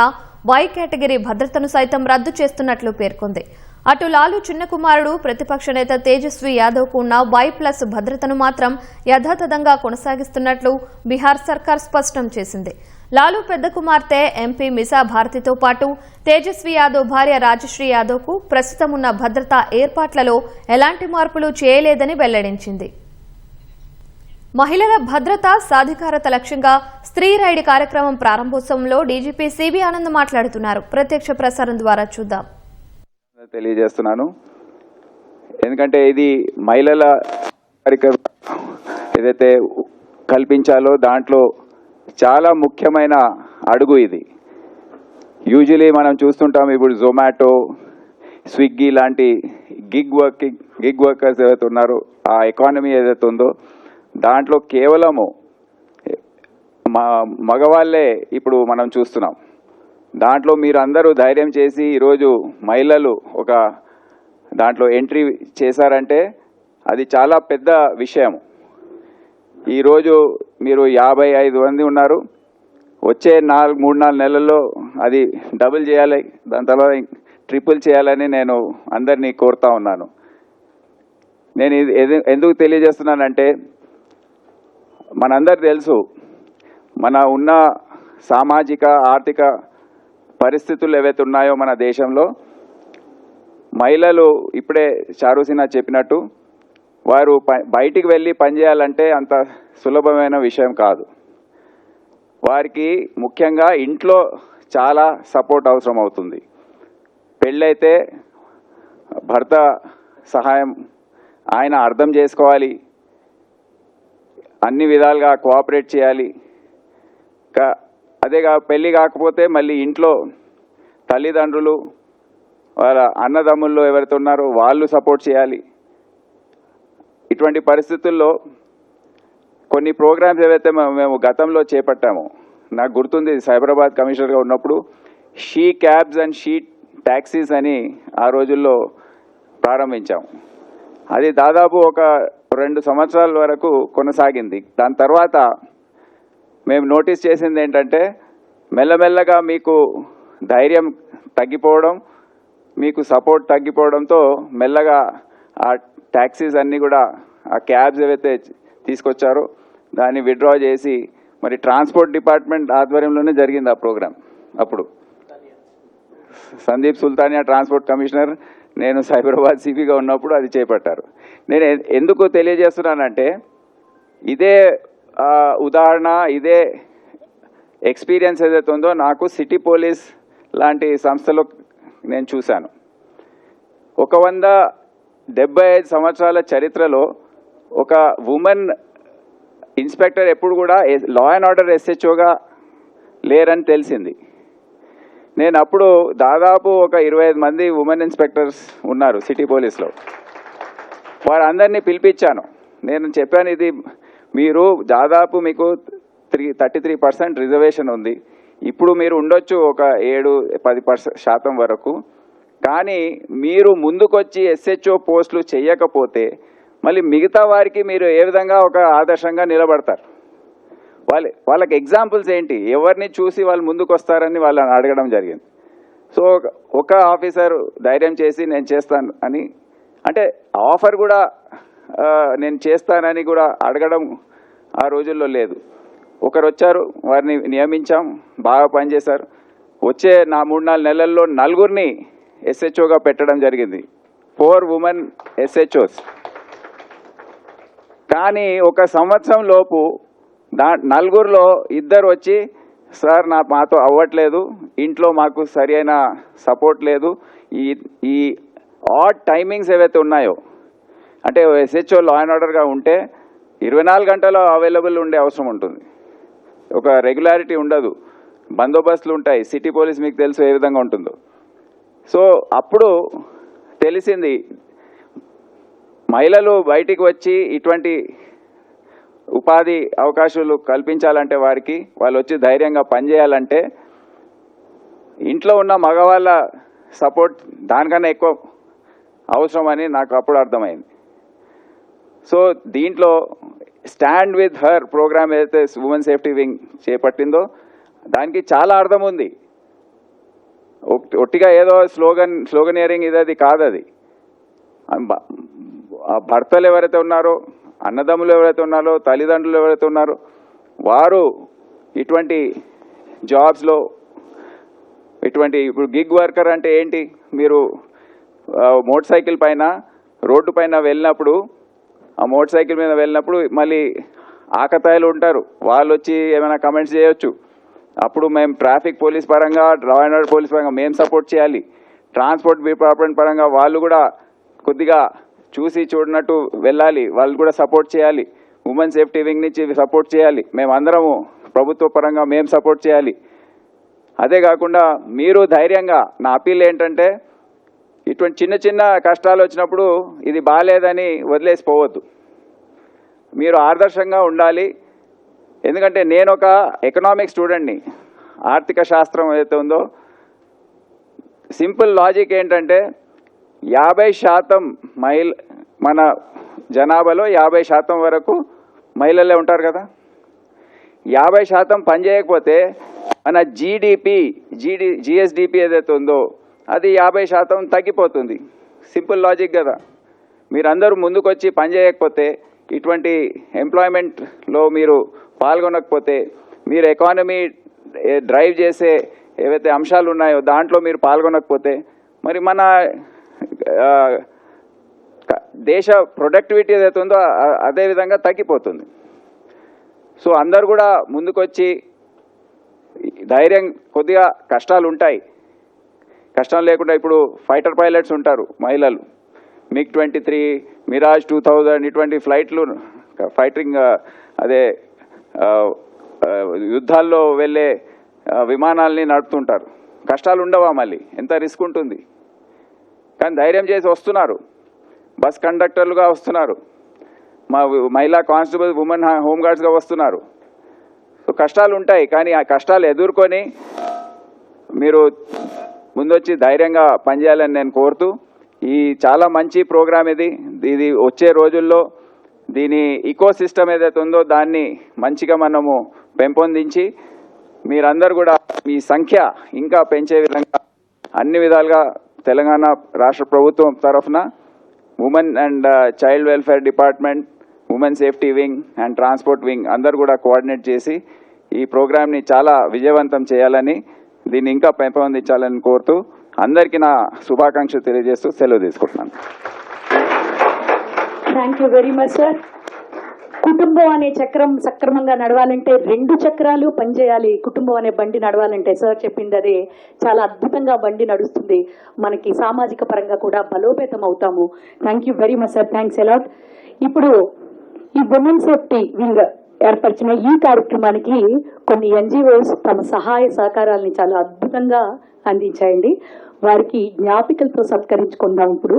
వై కేటగిరీ భద్రతను సైతం రద్దు చేస్తున్నట్లు పేర్కొంది. అటు లాలూ చిన్న కుమారుడు ప్రతిపక్ష నేత తేజస్వీ యాదవ్కు ఉన్న Y+ భద్రతను మాత్రం యథాతథంగా కొనసాగిస్తున్నట్లు బీహార్ సర్కార్ స్పష్టం చేసింది. లాలూ పెద్ద కుమార్తె ఎంపీ మిసా భారతితో పాటు తేజస్వీ యాదవ్ భార్య రాజశ్రీ యాదవ్కు ప్రస్తుతం ఉన్న భద్రతా ఏర్పాట్లలో ఎలాంటి మార్పులు చేయలేదని వెల్లడించింది. మహిళల భద్రత, సాధికారత లక్ష్యంగా స్త్రీ రైడ్ కార్యక్రమం ప్రారంభోత్సవంలో డీజీపీ సిబి ఆనంద్ మాట్లాడుతున్నారు. ప్రత్యక్ష ప్రసారం ద్వారా చూద్దాం. తెలియజేస్తున్నాను, ఎందుకంటే ఇది మహిళల ఏదైతే కల్పించాలో దాంట్లో చాలా ముఖ్యమైన అడుగు ఇది. యూజువలీ మనం చూస్తుంటాం, ఇప్పుడు జొమాటో, స్విగ్గీ లాంటి గిగ్ వర్కర్స్ ఏదైతే ఉన్నారో ఆ ఎకానమీ ఏదైతే ఉందో దాంట్లో కేవలము మగవాళ్ళే ఇప్పుడు మనం చూస్తున్నాం. దాంట్లో మీరు అందరూ ధైర్యం చేసి ఈరోజు మహిళలు ఒక దాంట్లో ఎంట్రీ చేశారంటే అది చాలా పెద్ద విషయం. ఈరోజు మీరు 55 మంది ఉన్నారు. వచ్చే 3-4 నెలల్లో అది డబుల్ చేయాలి, దాని తర్వాత ట్రిపుల్ చేయాలని నేను అందరినీ కోరుతా ఉన్నాను. నేను ఎందుకు తెలియజేస్తున్నానంటే మనందరు తెలుసు, మన ఉన్న సామాజిక ఆర్థిక పరిస్థితులు ఏవైతే ఉన్నాయో మన దేశంలో మహిళలు ఇప్పుడే చారుసినా చెప్పినట్టు వారు బయటికి వెళ్ళి పనిచేయాలంటే అంత సులభమైన విషయం కాదు. వారికి ముఖ్యంగా ఇంట్లో చాలా సపోర్ట్ అవసరం అవుతుంది. పెళ్ళైతే భర్త సహాయం ఆయన అర్థం చేసుకోవాలి, అన్ని విధాలుగా కోఆపరేట్ చేయాలి. అదేగా పెళ్ళి కాకపోతే మళ్ళీ ఇంట్లో తల్లిదండ్రులు, వాళ్ళ అన్నదమ్ముల్లో ఎవరైతే ఉన్నారో వాళ్ళు సపోర్ట్ చేయాలి. ఇటువంటి పరిస్థితుల్లో కొన్ని ప్రోగ్రామ్స్ ఏవైతే మేము గతంలో చేపట్టామో, నాకు గుర్తుంది సైబరాబాద్ కమిషనర్గా ఉన్నప్పుడు she cabs and she taxis అని ఆ రోజుల్లో ప్రారంభించాం. అది దాదాపు ఒక 2 సంవత్సరాల వరకు కొనసాగింది. దాని తర్వాత మేము నోటీస్ చేసింది ఏంటంటే మెల్లమెల్లగా మీకు ధైర్యం తగ్గిపోవడం, మీకు సపోర్ట్ తగ్గిపోవడంతో మెల్లగా ఆ ట్యాక్సీస్ అన్నీ కూడా ఆ క్యాబ్స్ ఏవైతే తీసుకొచ్చారో దాన్ని విత్డ్రా చేసి మరి ట్రాన్స్పోర్ట్ డిపార్ట్మెంట్ ఆధ్వర్యంలోనే జరిగింది ఆ ప్రోగ్రాం. అప్పుడు సందీప్ సుల్తానియా ట్రాన్స్పోర్ట్ కమిషనర్, నేను సైబరాబాద్ సిపిగా ఉన్నప్పుడు అది చేపట్టారు. నేను ఎందుకు తెలియజేస్తున్నానంటే ఇదే ఉదాహరణ, ఇదే ఎక్స్పీరియన్స్ ఏదైతే ఉందో నాకు సిటీ పోలీస్ లాంటి సంస్థలో నేను చూశాను. 175 సంవత్సరాల చరిత్రలో ఒక ఉమెన్ ఇన్స్పెక్టర్ ఎప్పుడు కూడా లా అండ్ ఆర్డర్ SHOగా లేరని తెలిసింది. నేను అప్పుడు దాదాపు ఒక 25 మంది ఉమెన్ ఇన్స్పెక్టర్స్ ఉన్నారు సిటీ పోలీస్లో. వారందరినీ పిలిపించాను. నేను చెప్పాను, ఇది మీరు దాదాపు మీకు 33% రిజర్వేషన్ ఉంది. ఇప్పుడు మీరు ఉండొచ్చు ఒక 7-10% వరకు. కానీ మీరు ముందుకొచ్చి SHO పోస్టులు చేయకపోతే మళ్ళీ మిగతా వారికి మీరు ఏ విధంగా ఒక ఆదర్శంగా నిలబడతారు? వాళ్ళకి ఎగ్జాంపుల్స్ ఏంటి? ఎవరిని చూసి వాళ్ళు ముందుకు వస్తారని వాళ్ళని అడగడం జరిగింది. సో ఒక ఆఫీసర్ ధైర్యం చేసి నేను చేస్తాను అని, అంటే ఆఫర్ కూడా నేను చేస్తానని కూడా అడగడం ఆ రోజుల్లో లేదు. ఒకరు వచ్చారు, వారిని నియమించాం, బాగా పనిచేశారు. వచ్చే 3-4 నెలల్లో 4 SHOగా పెట్టడం జరిగింది, 4 ఉమెన్ SHOs. కానీ ఒక సంవత్సరం లోపు 4లో 2 వచ్చి, సార్ మాతో అవ్వట్లేదు, ఇంట్లో మాకు సరి అయిన సపోర్ట్ లేదు, ఈ ఆడ్ టైమింగ్స్ ఏవైతే ఉన్నాయో, అంటే SHO లా అండ్ ఆర్డర్గా ఉంటే 24 గంటలు అవైలబుల్ ఉండే అవసరం ఉంటుంది, ఒక రెగ్యులారిటీ ఉండదు, బందోబస్తులు ఉంటాయి. సిటీ పోలీస్ మీకు తెలుసు ఏ విధంగా ఉంటుందో. సో అప్పుడు తెలిసింది, మహిళలు బయటికి వచ్చి ఇటువంటి ఉపాధి అవకాశాలు కల్పించాలంటే వారికి, వాళ్ళు వచ్చి ధైర్యంగా పనిచేయాలంటే ఇంట్లో ఉన్న మగవాళ్ళ సపోర్ట్ దానికన్నా ఎక్కువ అవసరమని నాకు అప్పుడు అర్థమైంది. సో దీంట్లో స్టాండ్ విత్ హర్ ప్రోగ్రామ్ ఏదైతే ఉమెన్ సేఫ్టీ వింగ్ చేపట్టిందో దానికి చాలా అర్థం ఉంది. ఒట్టిగా ఏదో స్లోగనియరింగ్ ఇది కాదు. అది భర్తలు ఎవరైతే ఉన్నారో, అన్నదమ్ములు ఎవరైతే ఉన్నారో, తల్లిదండ్రులు ఎవరైతే ఉన్నారో, వారు ఇటువంటి జాబ్స్లో ఇప్పుడు గిగ్ వర్కర్ అంటే ఏంటి? మీరు మోటార్ సైకిల్ పైన రోడ్డు పైన వెళ్ళినప్పుడు, ఆ మోటార్ సైకిల్ మీద వెళ్ళినప్పుడు మళ్ళీ ఆకతాయిలు ఉంటారు, వాళ్ళు వచ్చి ఏమైనా కమెంట్స్ చేయొచ్చు. అప్పుడు మేము ట్రాఫిక్ పోలీస్ పరంగా, లా అండ్ ఆర్డర్ పోలీస్ పరంగా మేము సపోర్ట్ చేయాలి. ట్రాన్స్పోర్ట్ డిపార్ట్మెంట్ పరంగా వాళ్ళు కూడా కొద్దిగా చూసి చూడనట్టు వెళ్ళాలి, వాళ్ళు కూడా సపోర్ట్ చేయాలి. ఉమెన్ సేఫ్టీ వింగ్ నుంచి సపోర్ట్ చేయాలి. మేమందరము ప్రభుత్వ పరంగా మేము సపోర్ట్ చేయాలి. అదే కాకుండా మీరు ధైర్యంగా, నా అప్పీల్ ఏంటంటే, ఇటువంటి చిన్న చిన్న కష్టాలు వచ్చినప్పుడు ఇది బాగాలేదని వదిలేసిపోవద్దు, మీరు ఆదర్శంగా ఉండాలి. ఎందుకంటే నేను ఒక ఎకనామిక్ స్టూడెంట్ని, ఆర్థిక శాస్త్రం ఏదైతే ఉందో, సింపుల్ లాజిక్ ఏంటంటే 50% మన జనాభాలో 50% వరకు మహిళలే ఉంటారు కదా. 50% పని చేయకపోతే మన GSDP ఏదైతే ఉందో అది 50% తగ్గిపోతుంది. సింపుల్ లాజిక్ కదా. మీరందరూ ముందుకొచ్చి పని చేయకపోతే, ఇటువంటి ఎంప్లాయ్మెంట్లో మీరు పాల్గొనకపోతే, మీరు ఎకానమీ డ్రైవ్ చేసే ఏవైతే అంశాలు ఉన్నాయో దాంట్లో మీరు పాల్గొనకపోతే, మరి మన దేశ ప్రొడక్టివిటీ ఏదైతే ఉందో అదే విధంగా తగ్గిపోతుంది. సో అందరు కూడా ముందుకొచ్చి ధైర్యం, కొద్దిగా కష్టాలు ఉంటాయి, కష్టం లేకుండా ఇప్పుడు ఫైటర్ పైలట్స్ ఉంటారు మహిళలు, MiG-23, మిరాజ్ 2000 ఇటువంటి ఫ్లైట్లు ఫైటింగ్ అదే యుద్ధాల్లో వెళ్ళే విమానాల్ని నడుపుతుంటారు. కష్టాలు ఉండవా? మళ్ళీ ఎంత రిస్క్ ఉంటుంది, కానీ ధైర్యం చేసి వస్తున్నారు. బస్ కండక్టర్లుగా వస్తున్నారు, మా మహిళా కానిస్టేబుల్, ఉమెన్ హోంగార్డ్స్గా వస్తున్నారు. సో కష్టాలు ఉంటాయి, కానీ ఆ కష్టాలు ఎదుర్కొని మీరు ముందొచ్చి ధైర్యంగా పనిచేయాలని నేను కోరుతూ, ఈ చాలా మంచి ప్రోగ్రామ్ ఇది వచ్చే రోజుల్లో దీని ఈకో సిస్టమ్ ఏదైతే ఉందో దాన్ని మంచిగా మనము పెంపొందించి, మీరందరూ కూడా మీ సంఖ్య ఇంకా పెంచే విధంగా అన్ని విధాలుగా తెలంగాణ రాష్ట్ర ప్రభుత్వం తరఫున women and child welfare department, women safety wing and transport wing అందరు కూడా కోఆర్డినేట్ చేసి ఈ ప్రోగ్రామ్ని చాలా విజయవంతం చేయాలని, దీన్ని ఇంకా పెంపొందించాలని కోరుతూ అందరికీ నా శుభాకాంక్షలు తెలియజేస్తూ సెలవు తీసుకుంటున్నాను. Thank you very much sir. కుటుంబం అనే చక్రం సక్రమంగా నడవాలంటే 2 చక్రాలు పనిచేయాలి. కుటుంబం అనే బండి నడవాలంటే సార్ చెప్పింది అదే. చాలా అద్భుతంగా బండి నడుస్తుంది. మనకి సామాజిక పరంగా కూడా బలోపేతం అవుతాము. Thank you very much sir. Thanks a lot. ఇప్పుడు ఈ ఉమెన్ సేఫ్టీ వింగ్ ఏర్పరిచిన ఈ కార్యక్రమానికి కొన్ని ఎన్జిఓస్ తమ సహాయ సహకారాలని చాలా అద్భుతంగా అందించాయండి. వారికి జ్ఞాపికలతో సత్కరించుకుందాం. ఇప్పుడు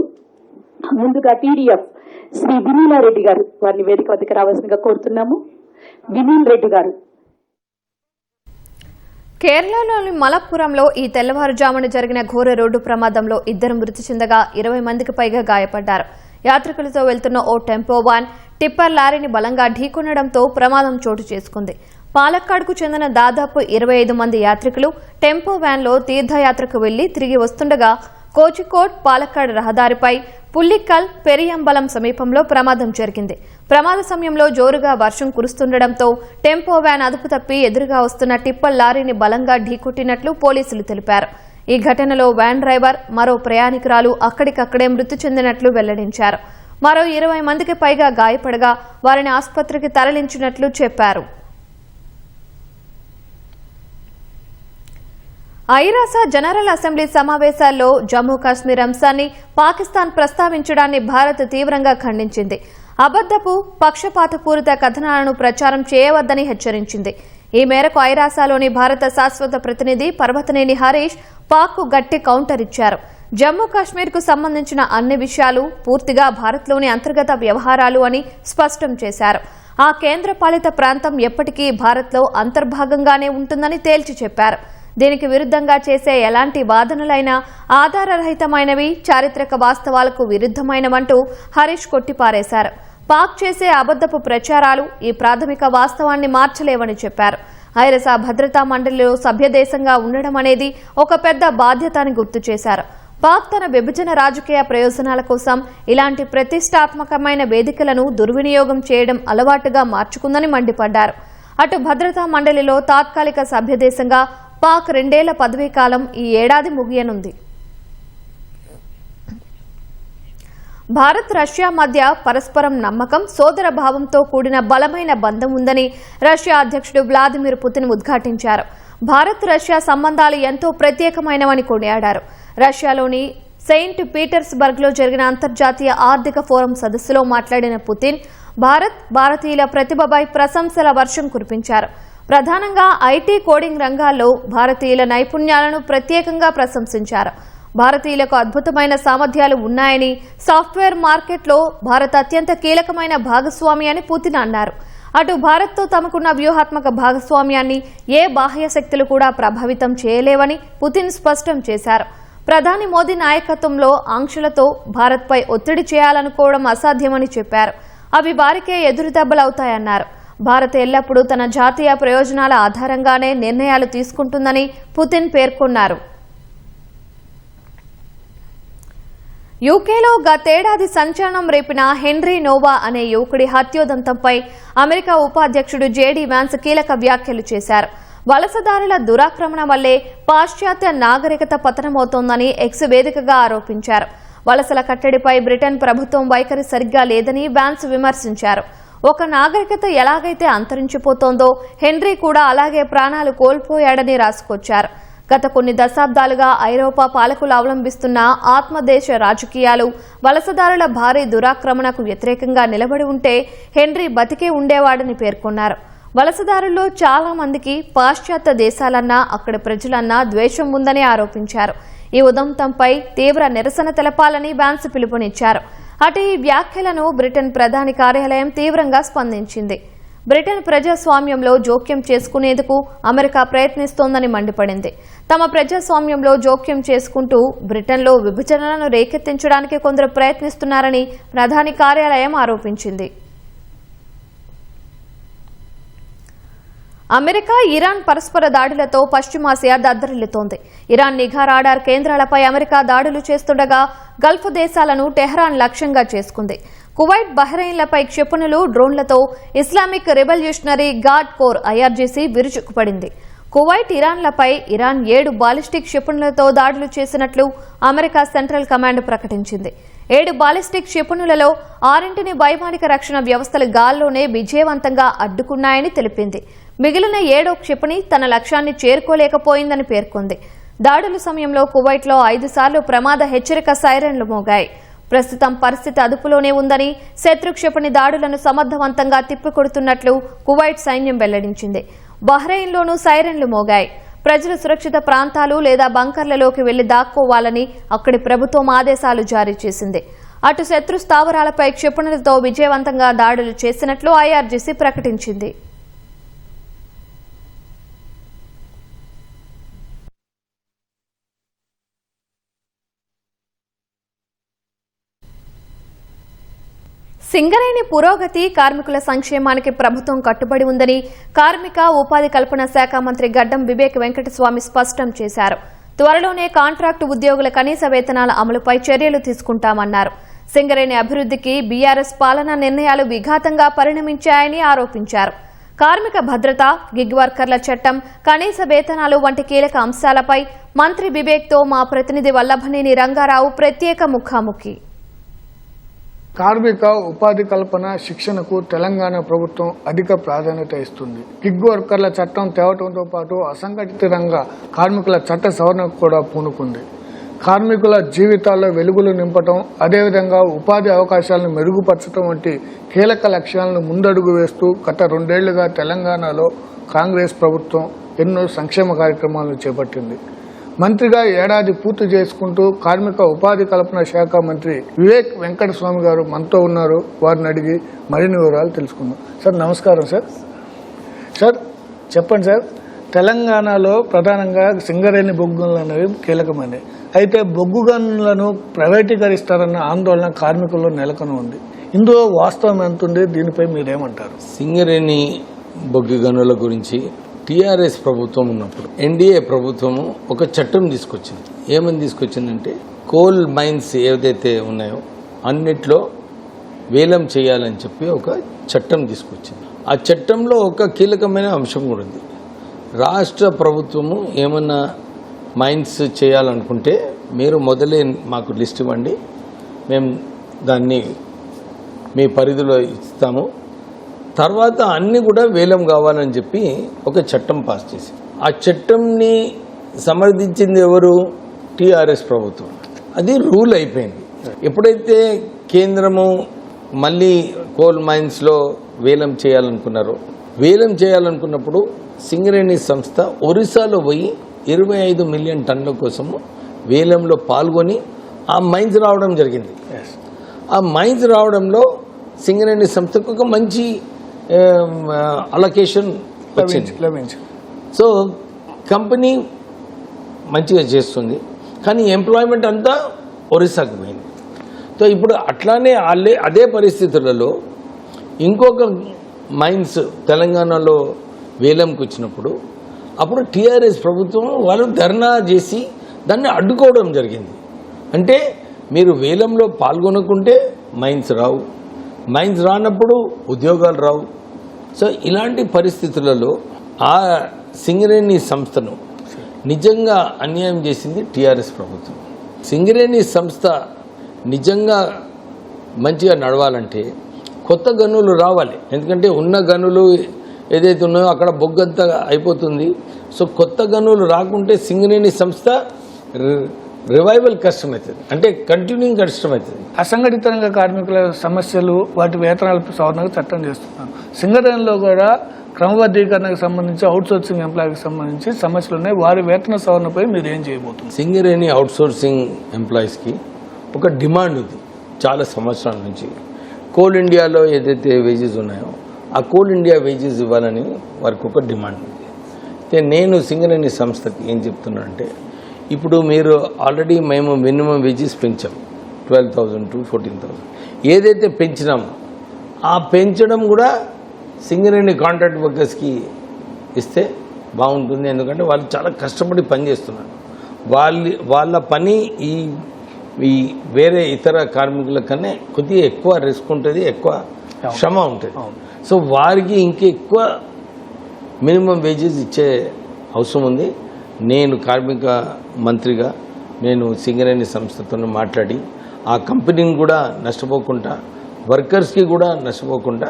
ముందుగా TDF శ్రీ వినీలా రెడ్డి గారు వారిని వేదిక వద్దకు రావాల్సిందిగా కోరుతున్నాము. వినీల్ రెడ్డి గారు. కేరళలోని మలప్పురంలో ఈ తెల్లవారుజామున జరిగిన ఘోర రోడ్డు ప్రమాదంలో 2 మృతి చెందగా 20 మందికి పైగా గాయపడ్డారు. యాత్రికులతో వెళ్తున్న ఓ టెంపో వ్యాన్ టిప్పర్ లారీని బలంగా ఢీకొనడంతో ప్రమాదం చోటు చేసుకుంది. పాలక్కాడ్కు చెందిన దాదాపు 25 మంది యాత్రికులు టెంపో వ్యాన్లో తీర్థయాత్రకు వెళ్లి తిరిగి వస్తుండగా కోజికోడ్ పాలక్కాడ్ రహదారిపై పుల్లిక్కల్ పెరియంబలం సమీపంలో ప్రమాదం జరిగింది. ప్రమాద సమయంలో జోరుగా వర్షం కురుస్తుండటంతో టెంపో వ్యాన్ అదుపు తప్పి ఎదురుగా వస్తున్న టిప్పర్ లారీని బలంగా ఢీకొట్టినట్లు పోలీసులు తెలిపారు. ఈ ఘటనలో వ్యాన్ డ్రైవర్, మరో ప్రయాణికురాలు అక్కడికక్కడే మృతి చెందినట్లు వెల్లడించారు. మరో 20 మందికి పైగా గాయపడగా వారిని ఆసుపత్రికి తరలించినట్లు చెప్పారు. ఐరాస జనరల్ అసెంబ్లీ సమావేశాల్లో జమ్మూ కాశ్మీర్ అంశాన్ని పాకిస్తాన్ ప్రస్తావించడాన్ని భారత్ తీవ్రంగా ఖండించింది. అబద్దపు పక్షపాతపూరిత కథనాలను ప్రచారం చేయవద్దని హెచ్చరించింది. ఈ మేరకు ఐరాసలోని భారత శాశ్వత ప్రతినిధి పర్వతనేని హరీష్ పాక్కు గట్టి కౌంటర్ ఇచ్చారు. జమ్మూ కాశ్మీర్కు సంబంధించిన అన్ని విషయాలు పూర్తిగా భారత్లోని అంతర్గత వ్యవహారాలు అని స్పష్టం చేశారు. ఆ కేంద్రపాలిత ప్రాంతం ఎప్పటికీ భారత్లో అంతర్భాగంగానే ఉంటుందని తేల్చి చెప్పారు. దీనికి విరుద్ధంగా చేసే ఎలాంటి వాదనలైనా ఆధారరహితమైనవి, చారిత్రక వాస్తవాలకు విరుద్ధమైనవంటూ హరీష్ కొట్టిపారేశారు. పాక్ చేసే అబద్దపు ప్రచారాలు ఈ ప్రాథమిక వాస్తవాన్ని మార్చలేవని చెప్పారు. ఐరాస భద్రతా మండలిలో సభ్యదేశంగా ఉండడం అనేది ఒక పెద్ద బాధ్యత అని గుర్తు చేశారు. పాక్ తన విభజన రాజకీయ ప్రయోజనాల కోసం ఇలాంటి ప్రతిష్టాత్మకమైన వేదికలను దుర్వినియోగం చేయడం అలవాటుగా మార్చుకుందని మండిపడ్డారు. అటు భద్రతా మండలిలో తాత్కాలిక సభ్యదేశంగా పాక్ 2 ఏళ్ల పదవీ కాలం ఈ ఏడాది ముగియనుంది. భారత్ రష్యా మధ్య పరస్పరం నమ్మకం, సోదర భావంతో కూడిన బలమైన బంధం ఉందని రష్యా అధ్యక్షుడు వ్లాదిమిర్ పుతిన్ ఉద్ఘాటించారు. భారత్ రష్యా సంబంధాలు ఎంతో ప్రత్యేకమైనవని కొనియాడారు. రష్యాలోని సెయింట్ పీటర్స్బర్గ్లో జరిగిన అంతర్జాతీయ ఆర్థిక ఫోరం సదస్సులో మాట్లాడిన పుతిన్ భారతీయుల ప్రతిభపై ప్రశంసల వర్షం కురిపించారు. ప్రధానంగా ఐటీ, కోడింగ్ రంగాల్లో భారతీయుల నైపుణ్యాలను ప్రత్యేకంగా ప్రశంసించారు. భారతీయులకు అద్భుతమైన సామర్థ్యాలు ఉన్నాయని, సాఫ్ట్వేర్ మార్కెట్లో భారత్ అత్యంత కీలకమైన భాగస్వామి అని పుతిన్ అన్నారు. అటు భారత్తో తమకున్న వ్యూహాత్మక భాగస్వామ్యాన్ని ఏ బాహ్య శక్తులు కూడా ప్రభావితం చేయలేవని పుతిన్ స్పష్టం చేశారు. ప్రధాని మోదీ నాయకత్వంలో ఆంక్షలతో భారత్పై ఒత్తిడి చేయాలనుకోవడం అసాధ్యమని చెప్పారు. అవి వారికే ఎదురుదెబ్బలవుతాయన్నారు. భారత్ ఎల్లప్పుడూ తన జాతీయ ప్రయోజనాల ఆధారంగానే నిర్ణయాలు తీసుకుంటుందని పుతిన్ పేర్కొన్నారు. యూకేలో గతేడాది సంచలనం రేపిన హెన్రీ నోవా అనే యువకుడి హత్యోదంతంపై అమెరికా ఉపాధ్యక్షుడు జేడీ వ్యాన్స్ కీలక వ్యాఖ్యలు చేశారు. వలసదారుల దురాక్రమణ వల్లే పాశ్చాత్య నాగరికత పతనమవుతోందని ఎక్స్ వేదికగా ఆరోపించారు. వలసల కట్టడిపై బ్రిటన్ ప్రభుత్వం వైఖరి సరిగ్గా లేదని వ్యాన్స్ విమర్శించారు. ఒక నాగరికత ఎలాగైతే అంతరించిపోతోందో హెన్రీ కూడా అలాగే ప్రాణాలు కోల్పోయాడని రాసుకొచ్చారు. గత కొన్ని దశాబ్దాలుగా ఐరోపా పాలకులు అవలంబిస్తున్న ఆత్మదేశ రాజకీయాలు, వలసదారుల భారీ దురాక్రమణకు వ్యతిరేకంగా నిలబడి ఉంటే హెన్రీ బతికే ఉండేవాడని పేర్కొన్నారు. వలసదారుల్లో చాలా మందికి పాశ్చాత్య దేశాలన్నా అక్కడి ప్రజలన్నా ద్వేషం ఉందని ఆరోపించారు. ఈ ఉదంతంపై తీవ్ర నిరసన తెలపాలని వ్యాన్స్ పిలుపునిచ్చారు. అటు ఈ వ్యాఖ్యలను బ్రిటన్ ప్రధాని కార్యాలయం తీవ్రంగా స్పందించింది. బ్రిటన్ ప్రజాస్వామ్యంలో జోక్యం చేసుకునేందుకు అమెరికా ప్రయత్నిస్తోందని మండిపడింది. తమ ప్రజాస్వామ్యంలో జోక్యం చేసుకుంటూ బ్రిటన్లో విభజనలను రేకెత్తించడానికి కొందరు ప్రయత్నిస్తున్నారని ప్రధాని కార్యాలయం ఆరోపించింది. అమెరికా, ఇరాన్ పరస్పర దాడులతో పశ్చిమాసియా దద్దరిల్లుతోంది. ఇరాన్ నిఘా రాడార్ కేంద్రాలపై అమెరికా దాడులు చేస్తుండగా గల్ఫ్ దేశాలను టెహ్రాన్ లక్ష్యంగా చేసుకుంది. కువైట్, బహ్రెయిన్లపై క్షిపణులు, డ్రోన్లతో Islamic revolutionary guard corps IRGC విరుచుకుపడింది. కువైట్, ఇరాన్లపై ఇరాన్ 7 బాలిస్టిక్ క్షిపణులతో దాడులు చేసినట్లు అమెరికా సెంట్రల్ కమాండ్ ప్రకటించింది. 7 బాలిస్టిక్ క్షిపణులలో 6ని వైమానిక రక్షణ వ్యవస్థలు గాల్లోనే విజయవంతంగా అడ్డుకున్నాయని తెలిపింది. మిగిలిన 7వ క్షిపణి తన లక్ష్యాన్ని చేరుకోలేకపోయిందని పేర్కొంది. దాడుల సమయంలో కువైట్లో 5 సార్లు ప్రమాద హెచ్చరిక సైరన్లు మోగాయి. ప్రస్తుతం పరిస్థితి అదుపులోనే ఉందని, శత్రు క్షిపణి దాడులను సమర్థవంతంగా తిప్పికొడుతున్నట్లు కువైట్ సైన్యం వెల్లడించింది. బహ్రెయిన్లోనూ సైరన్లు మోగాయి. ప్రజలు సురక్షిత ప్రాంతాలు లేదా బంకర్లలోకి వెళ్లి దాక్కోవాలని అక్కడి ప్రభుత్వం ఆదేశాలు జారీ చేసింది. అటు శత్రు స్థావరాలపై క్షిపణులతో విజయవంతంగా దాడులు చేసినట్లు ఐఆర్జీసీ ప్రకటించింది. సింగరేణి పురోగతి, కార్మికుల సంక్షేమానికి ప్రభుత్వం కట్టుబడి ఉందని కార్మిక ఉపాధి కల్పన శాఖ మంత్రి గడ్డం వివేక్ వెంకటస్వామి స్పష్టం చేశారు. త్వరలోనే కాంట్రాక్టు ఉద్యోగుల కనీస వేతనాల అమలుపై చర్యలు తీసుకుంటామన్నారు. సింగరేణి అభివృద్ధికి బీఆర్ఎస్ పాలనా నిర్ణయాలు విఘాతంగా పరిణమించాయని ఆరోపించారు. కార్మిక భద్రత, గిగ్ వర్కర్ల చట్టం, కనీస వేతనాలు వంటి కీలక అంశాలపై మంత్రి వివేక్తో మా ప్రతినిధి వల్లభనేని రంగారావు ప్రత్యేక ముఖాముఖి. కార్మిక ఉపాధి కల్పన శిక్షణకు తెలంగాణ ప్రభుత్వం అధిక ప్రాధాన్యత ఇస్తుంది. గిగ్ వర్కర్ల చట్టం తేవడంతో పాటు అసంఘటిత రంగ కార్మికుల చట్ట సవరణకు కూడా పూనుకుంది. కార్మికుల జీవితాల్లో వెలుగులు నింపటం, అదేవిధంగా ఉపాధి అవకాశాలను మెరుగుపరచడం వంటి కీలక లక్ష్యాలను ముందడుగు వేస్తూ గత 2 ఏళ్లుగా తెలంగాణలో కాంగ్రెస్ ప్రభుత్వం ఎన్నో సంక్షేమ కార్యక్రమాలను చేపట్టింది. మంత్రిగా ఏడాది పూర్తి చేసుకుంటూ కార్మిక ఉపాధి కల్పన శాఖ మంత్రి వివేక్ వెంకటస్వామి గారు మనతో ఉన్నారు. వారిని అడిగి మరిన్ని వివరాలు తెలుసుకుందాం. సార్ నమస్కారం. సార్ చెప్పండి సార్, తెలంగాణలో ప్రధానంగా సింగరేణి బొగ్గు గనులు అనేవి కీలకమైనవి. అయితే బొగ్గు గనులను ప్రైవేటీకరిస్తారన్న ఆందోళన కార్మికుల్లో నెలకొని ఉంది. ఇందులో వాస్తవం ఎంత ఉంది, దీనిపై మీరేమంటారు? సింగరేణి బొగ్గు గనుల గురించి టీఆర్ఎస్ ప్రభుత్వం ఉన్నప్పుడు ఎన్డీఏ ప్రభుత్వము ఒక చట్టం తీసుకొచ్చింది. ఏమని తీసుకొచ్చిందంటే, కోల్ మైన్స్ ఏదైతే ఉన్నాయో అన్నిట్లో వేలం చేయాలని చెప్పి ఒక చట్టం తీసుకొచ్చింది. ఆ చట్టంలో ఒక కీలకమైన అంశం కూడా ఉంది. రాష్ట్ర ప్రభుత్వము ఏమన్నా మైన్స్ చేయాలనుకుంటే మీరు మొదలే మాకు లిస్ట్ ఇవ్వండి, మేము దాన్ని మీ పరిధిలో ఇస్తాము, తర్వాత అన్నీ కూడా వేలం కావాలని చెప్పి ఒక చట్టం పాస్ చేసి, ఆ చట్టంని సమర్థించింది ఎవరు? టీఆర్ఎస్ ప్రభుత్వం. అది రూల్ అయిపోయింది. ఎప్పుడైతే కేంద్రము మళ్ళీ కోల్ మైన్స్లో వేలం చేయాలనుకున్నప్పుడు సింగరేణి సంస్థ ఒరిస్సాలో పోయి 25 మిలియన్ టన్నుల కోసము వేలంలో పాల్గొని ఆ మైన్స్ రావడం జరిగింది. ఆ మైన్స్ రావడంలో సింగరేణి సంస్థకు ఒక మంచి అలొకేషన్ వచ్చింది. సో కంపెనీ మంచిగా చేస్తుంది, కానీ ఎంప్లాయ్మెంట్ అంతా ఒరిస్సాకు పోయింది. సో ఇప్పుడు అట్లానే అదే పరిస్థితులలో ఇంకొక మైన్స్ తెలంగాణలో వేలంకి వచ్చినప్పుడు అప్పుడు టీఆర్ఎస్ ప్రభుత్వం వాళ్ళు ధర్నా చేసి దాన్ని అడ్డుకోవడం జరిగింది. అంటే మీరు వేలంలో పాల్గొనకుంటే మైన్స్ రావు, మైన్స్ రానప్పుడు ఉద్యోగాలు రావు. సో ఇలాంటి పరిస్థితులలో ఆ సింగరేణి సంస్థను నిజంగా అన్యాయం చేసింది టీఆర్ఎస్ ప్రభుత్వం. సింగరేణి సంస్థ నిజంగా మంచిగా నడవాలంటే కొత్త గనులు రావాలి. ఎందుకంటే ఉన్న గనులు ఏదైతే ఉన్నాయో అక్కడ బొగ్గంతా అయిపోతుంది. సో కొత్త గనులు రాకుంటే సింగరేణి సంస్థ రివైవల్ కష్టమవుతుంది, అంటే కంటిన్యూయింగ్ కష్టమవుతుంది. అసంఘటిత రంగ కార్మికుల సమస్యలు, వాటి వేతనాల సవరణకు చట్టం చేస్తున్నాను. సింగరేణిలో కూడా క్రమబద్ధీకరణకు సంబంధించి, అవుట్సోర్సింగ్ ఎంప్లాయీకి సంబంధించి సమస్యలు ఉన్నాయి. వారి వేతన సవరణపై మీరు ఏం చేయబోతున్నారు? సింగరేణి అవుట్సోర్సింగ్ ఎంప్లాయీస్కి ఒక డిమాండ్ ఉంది చాలా సంవత్సరాల నుంచి. కోల్ ఇండియాలో ఏదైతే వేజెస్ ఉన్నాయో ఆ కోల్ ఇండియా వేజెస్ ఇవ్వాలని వారికి ఒక డిమాండ్ ఉంది. అయితే నేను సింగరేణి సంస్థకి ఏం చెప్తున్నానంటే, ఇప్పుడు మీరు ఆల్రెడీ మేము మినిమం వేజెస్ పెంచాం 12,000 to 14,000. ఏదైతే పెంచినామో ఆ పెంచడం కూడా సింగరేణి కాంట్రాక్ట్ వర్కర్స్కి ఇస్తే బాగుంటుంది. ఎందుకంటే వాళ్ళు చాలా కష్టపడి పని చేస్తున్నారు. వాళ్ళ పని ఈ వేరే ఇతర కార్మికుల కన్నా కొద్దిగా ఎక్కువ రిస్క్ ఉంటుంది, ఎక్కువ శ్రమ ఉంటుంది. సో వారికి ఇంకెక్కువ మినిమం వేజెస్ ఇచ్చే అవసరం ఉంది. నేను కార్మిక మంత్రిగా నేను సింగరేణి సంస్థతో మాట్లాడి ఆ కంపెనీని కూడా నష్టపోకుండా, వర్కర్స్కి కూడా నష్టపోకుండా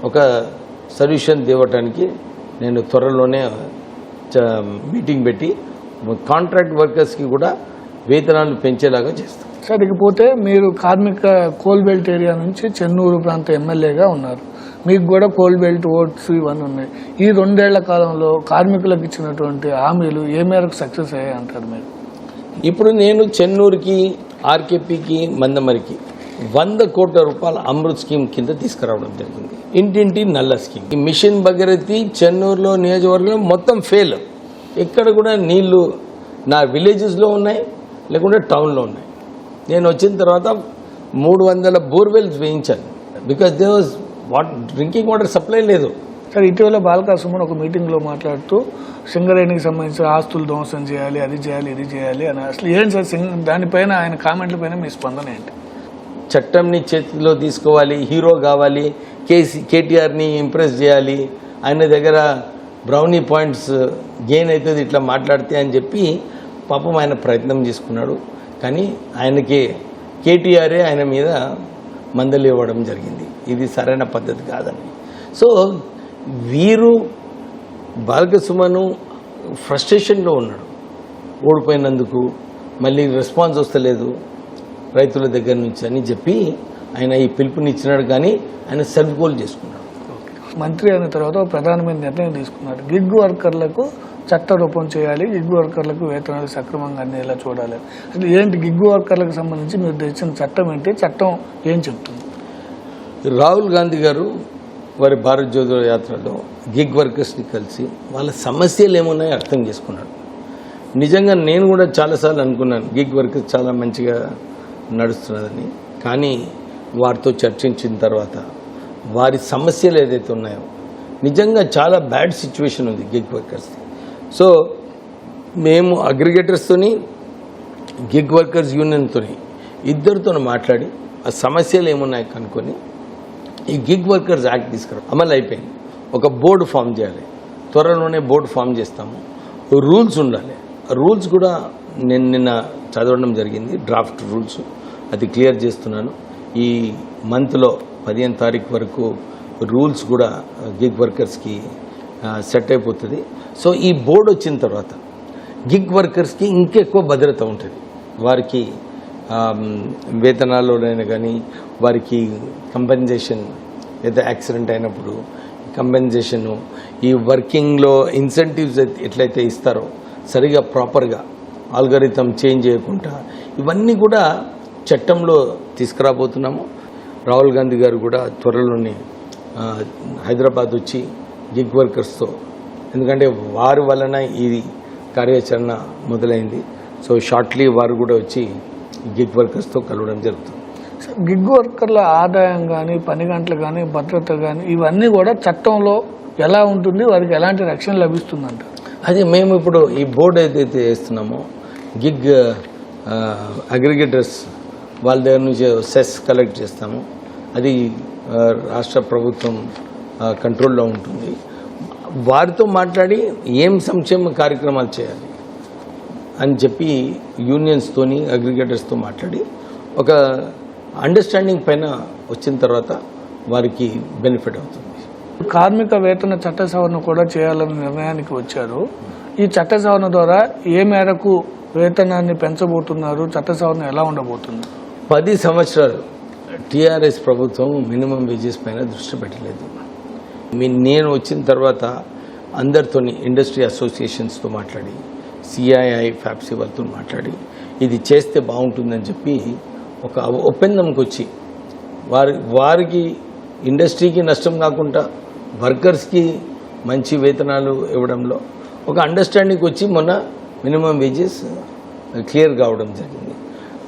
ఒక సొల్యూషన్ తేవటానికి నేను త్వరలోనే మీటింగ్ పెట్టి కాంట్రాక్ట్ వర్కర్స్కి కూడా వేతనాలు పెంచేలాగా చేస్తాం. సార్, ఇకపోతే మీరు కార్మిక కోల్ బెల్ట్ ఏరియా నుంచి చెన్నూరు ప్రాంత ఎమ్మెల్యేగా ఉన్నారు. మీకు కూడా కోల్ బెల్ట్ ఓట్స్ ఇవన్నీ ఉన్నాయి. ఈ 2 ఏళ్ల కాలంలో కార్మికులకు ఇచ్చినటువంటి హామీలు ఏ మేరకు సక్సెస్ అయ్యాయి అంటారు మీరు? ఇప్పుడు నేను చెన్నూరుకి, ఆర్కేపీకి, మందమరికి 100 కోట్ల రూపాయల అమృత్ స్కీమ్ కింద తీసుకురావడం జరిగింది. ఇంటింటి నల్ల స్కీమ్. ఈ మిషన్ భగీరథి చెన్నూరులో నియోజకవర్గం మొత్తం ఫెయిల్. ఎక్కడ కూడా నీళ్లు నా విలేజెస్లో ఉన్నాయి, లేకుంటే టౌన్లో ఉన్నాయి. నేను వచ్చిన తర్వాత 300 బోర్వెల్స్ వేయించాను. Because they was drinking water supply లేదు. సార్, ఇటీవల బాలకా సుమన్ ఒక మీటింగ్లో మాట్లాడుతూ సింగరేణికి సంబంధించిన ఆస్తులు ధ్వంసం చేయాలి, అది చేయాలి, ఇది చేయాలి అని. అసలు ఏంటి సార్ దానిపైన ఆయన కామెంట్ల పైన మీ స్పందన ఏంటి? చట్టంని చేతిలో తీసుకోవాలి, హీరో కావాలి, కేటీఆర్ని ఇంప్రెస్ చేయాలి, ఆయన దగ్గర బ్రౌనీ పాయింట్స్ గెయిన్ అవుతుంది ఇట్లా మాట్లాడితే అని చెప్పి పాపం ఆయన ప్రయత్నం చేసుకున్నాడు. కానీ ఆయనకి కేటీఆరే ఆయన మీద మందలు ఇవ్వడం జరిగింది. ఇది సరైన పద్ధతి కాదని. సో వీరు బాలక సుమను ఫ్రస్ట్రేషన్లో ఉన్నాడు ఓడిపోయినందుకు. మళ్ళీ రెస్పాన్స్ వస్తలేదు రైతుల దగ్గర నుంచి అని చెప్పి ఆయన ఈ పిలుపునిచ్చినాడు. కానీ ఆయన సెల్ఫ్ గోల్ చేసుకున్నాడు. మంత్రి అయిన తర్వాత ప్రధానమైన నిర్ణయం తీసుకున్నారు. గిగ్ వర్కర్లకు చట్ట రూపం చేయాలి, గిగ్ వర్కర్లకు వేతనాలు సక్రమంగా అందేలా చూడాలి. అసలు ఏంటి గిగ్ వర్కర్లకు సంబంధించి మీరు తెచ్చిన చట్టం ఏంటి? చట్టం ఏం చెప్తుంది? రాహుల్ గాంధీ గారు వారి భారత్ జోడో యాత్రలో గిగ్ వర్కర్స్ని కలిసి వాళ్ళ సమస్యలు ఏమున్నాయో అర్థం చేసుకున్నాడు. నిజంగా నేను కూడా చాలాసార్లు అనుకున్నాను గిగ్ వర్కర్స్ చాలా మంచిగా నడుస్తున్నదని. కానీ వారితో చర్చించిన తర్వాత వారి సమస్యలు ఏదైతే ఉన్నాయో నిజంగా చాలా బ్యాడ్ సిచ్యువేషన్ ఉంది గిగ్ వర్కర్స్ది. సో మేము అగ్రిగేటర్స్తోని గిగ్ వర్కర్స్ యూనియన్తోని ఇద్దరితో మాట్లాడి ఆ సమస్యలు ఏమున్నాయో కనుక్కొని ఈ గిగ్ వర్కర్స్ యాక్ట్ తీసుకురా అమలు అయిపోయింది. ఒక బోర్డు ఫామ్ చేయాలి, త్వరలోనే బోర్డు ఫామ్ చేస్తాము. రూల్స్ ఉండాలి. రూల్స్ కూడా నేను నిన్న చదవడం జరిగింది, డ్రాఫ్ట్ రూల్స్. అది క్లియర్ చేస్తున్నాను. ఈ మంత్లో 15వ తారీఖు వరకు రూల్స్ కూడా గిగ్ వర్కర్స్కి సెట్ అయిపోతుంది. సో ఈ బోర్డు వచ్చిన తర్వాత గిగ్ వర్కర్స్కి ఇంకెక్కువ భద్రత ఉంటుంది. వారికి వేతనాల్లోనైనా కానీ వారికి కంపెన్సేషన్, లేదా యాక్సిడెంట్ అయినప్పుడు కంపెన్సేషను, ఈ వర్కింగ్లో ఇన్సెంటివ్స్ ఎట్లయితే ఇస్తారో సరిగా ప్రాపర్గా ఆల్గరిథం చేంజ్ చేయకుండా ఇవన్నీ కూడా చట్టంలో తీసుకురాబోతున్నాము. రాహుల్ గాంధీ గారు కూడా త్వరలోనే హైదరాబాద్ వచ్చి గిగ్ వర్కర్స్తో, ఎందుకంటే వారి వలన ఈ కార్యాచరణ మొదలైంది. సో షార్ట్లీ వారు కూడా వచ్చి గిగ్ వర్కర్స్తో కలవడం జరుగుతుంది. గిగ్ వర్కర్ల ఆదాయం కానీ, పని గంటలు కానీ, భద్రత కానీ ఇవన్నీ కూడా చట్టంలో ఎలా ఉంటుంది? వారికి ఎలాంటి రక్షణ లభిస్తుందంట? అదే మేము ఇప్పుడు ఈ బోర్డు ఏదైతే వేస్తున్నామో గిగ్ అగ్రిగేటర్స్ వాళ్ళ దగ్గర నుంచి సెస్ కలెక్ట్ చేస్తాము. అది రాష్ట్ర ప్రభుత్వం కంట్రోల్లో ఉంటుంది. వారితో మాట్లాడి ఏం సంక్షేమ కార్యక్రమాలు చేయాలి అని చెప్పి యూనియన్స్తోని అగ్రిగేటర్స్తో మాట్లాడి ఒక అండర్స్టాండింగ్ పైన వచ్చిన తర్వాత వారికి బెనిఫిట్ అవుతుంది. కార్మిక వేతన చట్ట సవరణ కూడా చేయాలనే నిర్ణయానికి వచ్చారు. ఈ చట్ట సవరణ ద్వారా ఏ మేరకు వేతనాన్ని పెంచబోతున్నారు? చట్ట సవరణ ఎలా ఉండబోతుంది? 10 సంవత్సరాలు టీఆర్ఎస్ ప్రభుత్వం మినిమం వేజెస్ పైన దృష్టి పెట్టలేదు. నేను వచ్చిన తర్వాత అందరితోని ఇండస్ట్రీ అసోసియేషన్స్తో మాట్లాడి, సిఐఐ, ఫ్యాప్సీ వాళ్ళతో మాట్లాడి ఇది చేస్తే బాగుంటుందని చెప్పి ఒక ఒప్పందంకి వచ్చి వారికి ఇండస్ట్రీకి నష్టం కాకుండా వర్కర్స్కి మంచి వేతనాలు ఇవ్వడంలో ఒక అండర్స్టాండింగ్కి వచ్చి మొన్న మినిమం వేజెస్ క్లియర్ కావడం జరిగింది.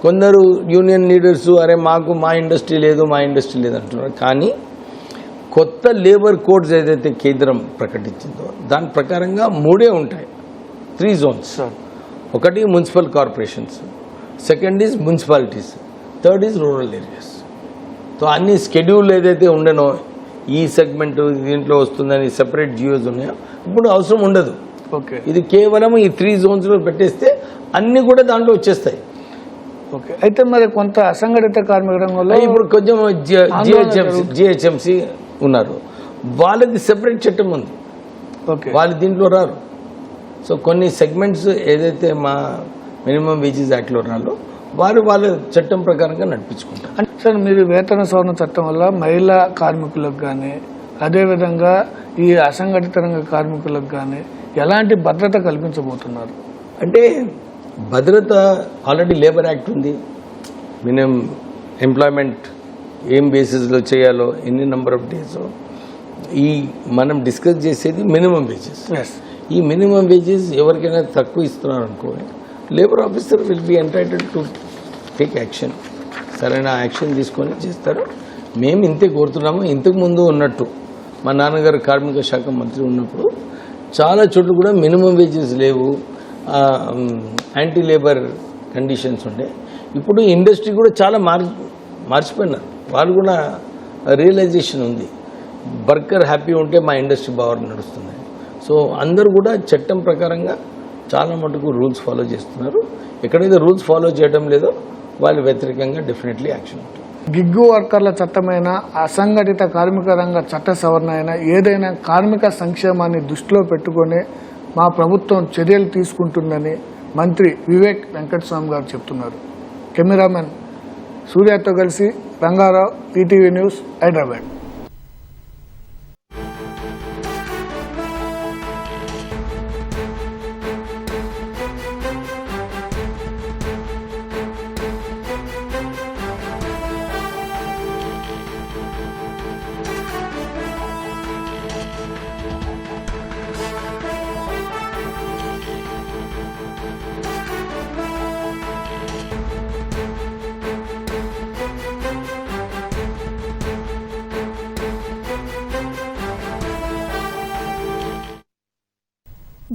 కొందరు యూనియన్ లీడర్స్ అరే మాకు మా ఇండస్ట్రీ లేదు అంటున్నారు. కానీ కొత్త లేబర్ కోడ్స్ ఏదైతే కేంద్రం ప్రకటించిందో దాని ప్రకారంగా 3 ఉంటాయి, 3 జోన్స్. ఒకటి municipal corporations, second is municipalities, third is rural areas. So అన్ని స్కెడ్యూల్ ఏదైతే ఉండనో ఈ సెగ్మెంట్ దీంట్లో వస్తుందని సెపరేట్ జియోస్ ఉన్నాయో ఇప్పుడు అవసరం ఉండదు. ఓకే, ఇది కేవలం ఈ 3 జోన్స్లో పెట్టేస్తే అన్నీ కూడా దాంట్లో వచ్చేస్తాయి. ఓకే, అయితే మరి కొంత అసంఘటిత కార్మిక రంగంలో ఇప్పుడు కొంచెం జిహెచ్ఎంసి ఉన్నారు, వాళ్ళది సెపరేట్ చట్టం ఉంది, ఓకే, వాళ్ళు దీంట్లో రారు. సో కొన్ని సెగ్మెంట్స్ ఏదైతే మా మినిమం వేజెస్ యాక్ట్లో రాలో వాళ్ళ చట్టం ప్రకారంగా నడిపించుకుంటారు. అంటే సార్ మీరు వేతన సవరణ చట్టం వల్ల మహిళా కార్మికులకు కానీ అదేవిధంగా ఈ అసంఘటిత రంగ కార్మికులకు కానీ ఎలాంటి భద్రత కల్పించబోతున్నారు? అంటే భద్రత ఆల్రెడీ లేబర్ యాక్ట్ ఉంది, మినిమం ఎంప్లాయ్మెంట్ ఏం బేసిస్లో చేయాలో, ఎన్ని నెంబర్ ఆఫ్ డేస్, ఈ మనం డిస్కస్ చేసేది మినిమం వేజెస్. ఈ మినిమం వేజెస్ ఎవరికైనా తక్కువ ఇస్తున్నారు అనుకో, labour officer will be entitled to take action, సరైన యాక్షన్ తీసుకొని చేస్తారు. మేము ఇంతే కోరుతున్నాము. ఇంతకు ముందు ఉన్నట్టు మా నాన్నగారు కార్మిక శాఖ మంత్రి ఉన్నప్పుడు చాలా చోట్ల కూడా మినిమం వేజెస్ లేవు, యాంటీ లేబర్ కండిషన్స్ ఉండే. ఇప్పుడు ఇండస్ట్రీ కూడా చాలా మార్చిపోయినారు, వాళ్ళు కూడా రియలైజేషన్ ఉంది, వర్కర్ హ్యాపీ ఉంటే మా ఇండస్ట్రీ బాగా నడుస్తుంది. సో అందరూ కూడా చట్టం ప్రకారంగా చాలా మటుకు రూల్స్ ఫాలో చేస్తున్నారు. ఎక్కడైతే రూల్స్ ఫాలో చేయడం లేదో వాళ్ళు వ్యతిరేకంగా డెఫినెట్లీ యాక్షన్ ఉంటుంది. గిగ్గు వర్కర్ల చట్టమైన అసంఘటిత కార్మిక రంగ చట్ట సవరణ అయినా ఏదైనా కార్మిక సంక్షేమాన్ని దృష్టిలో పెట్టుకొని మా ప్రభుత్వం చర్యలు తీసుకుంటుందని మంత్రి వివేక్ వెంకటస్వామి గారు చెప్తున్నారు. కెమెరామెన్ సూర్యతో కలిసి రంగారావు, ఈటీవీ న్యూస్, హైదరాబాద్.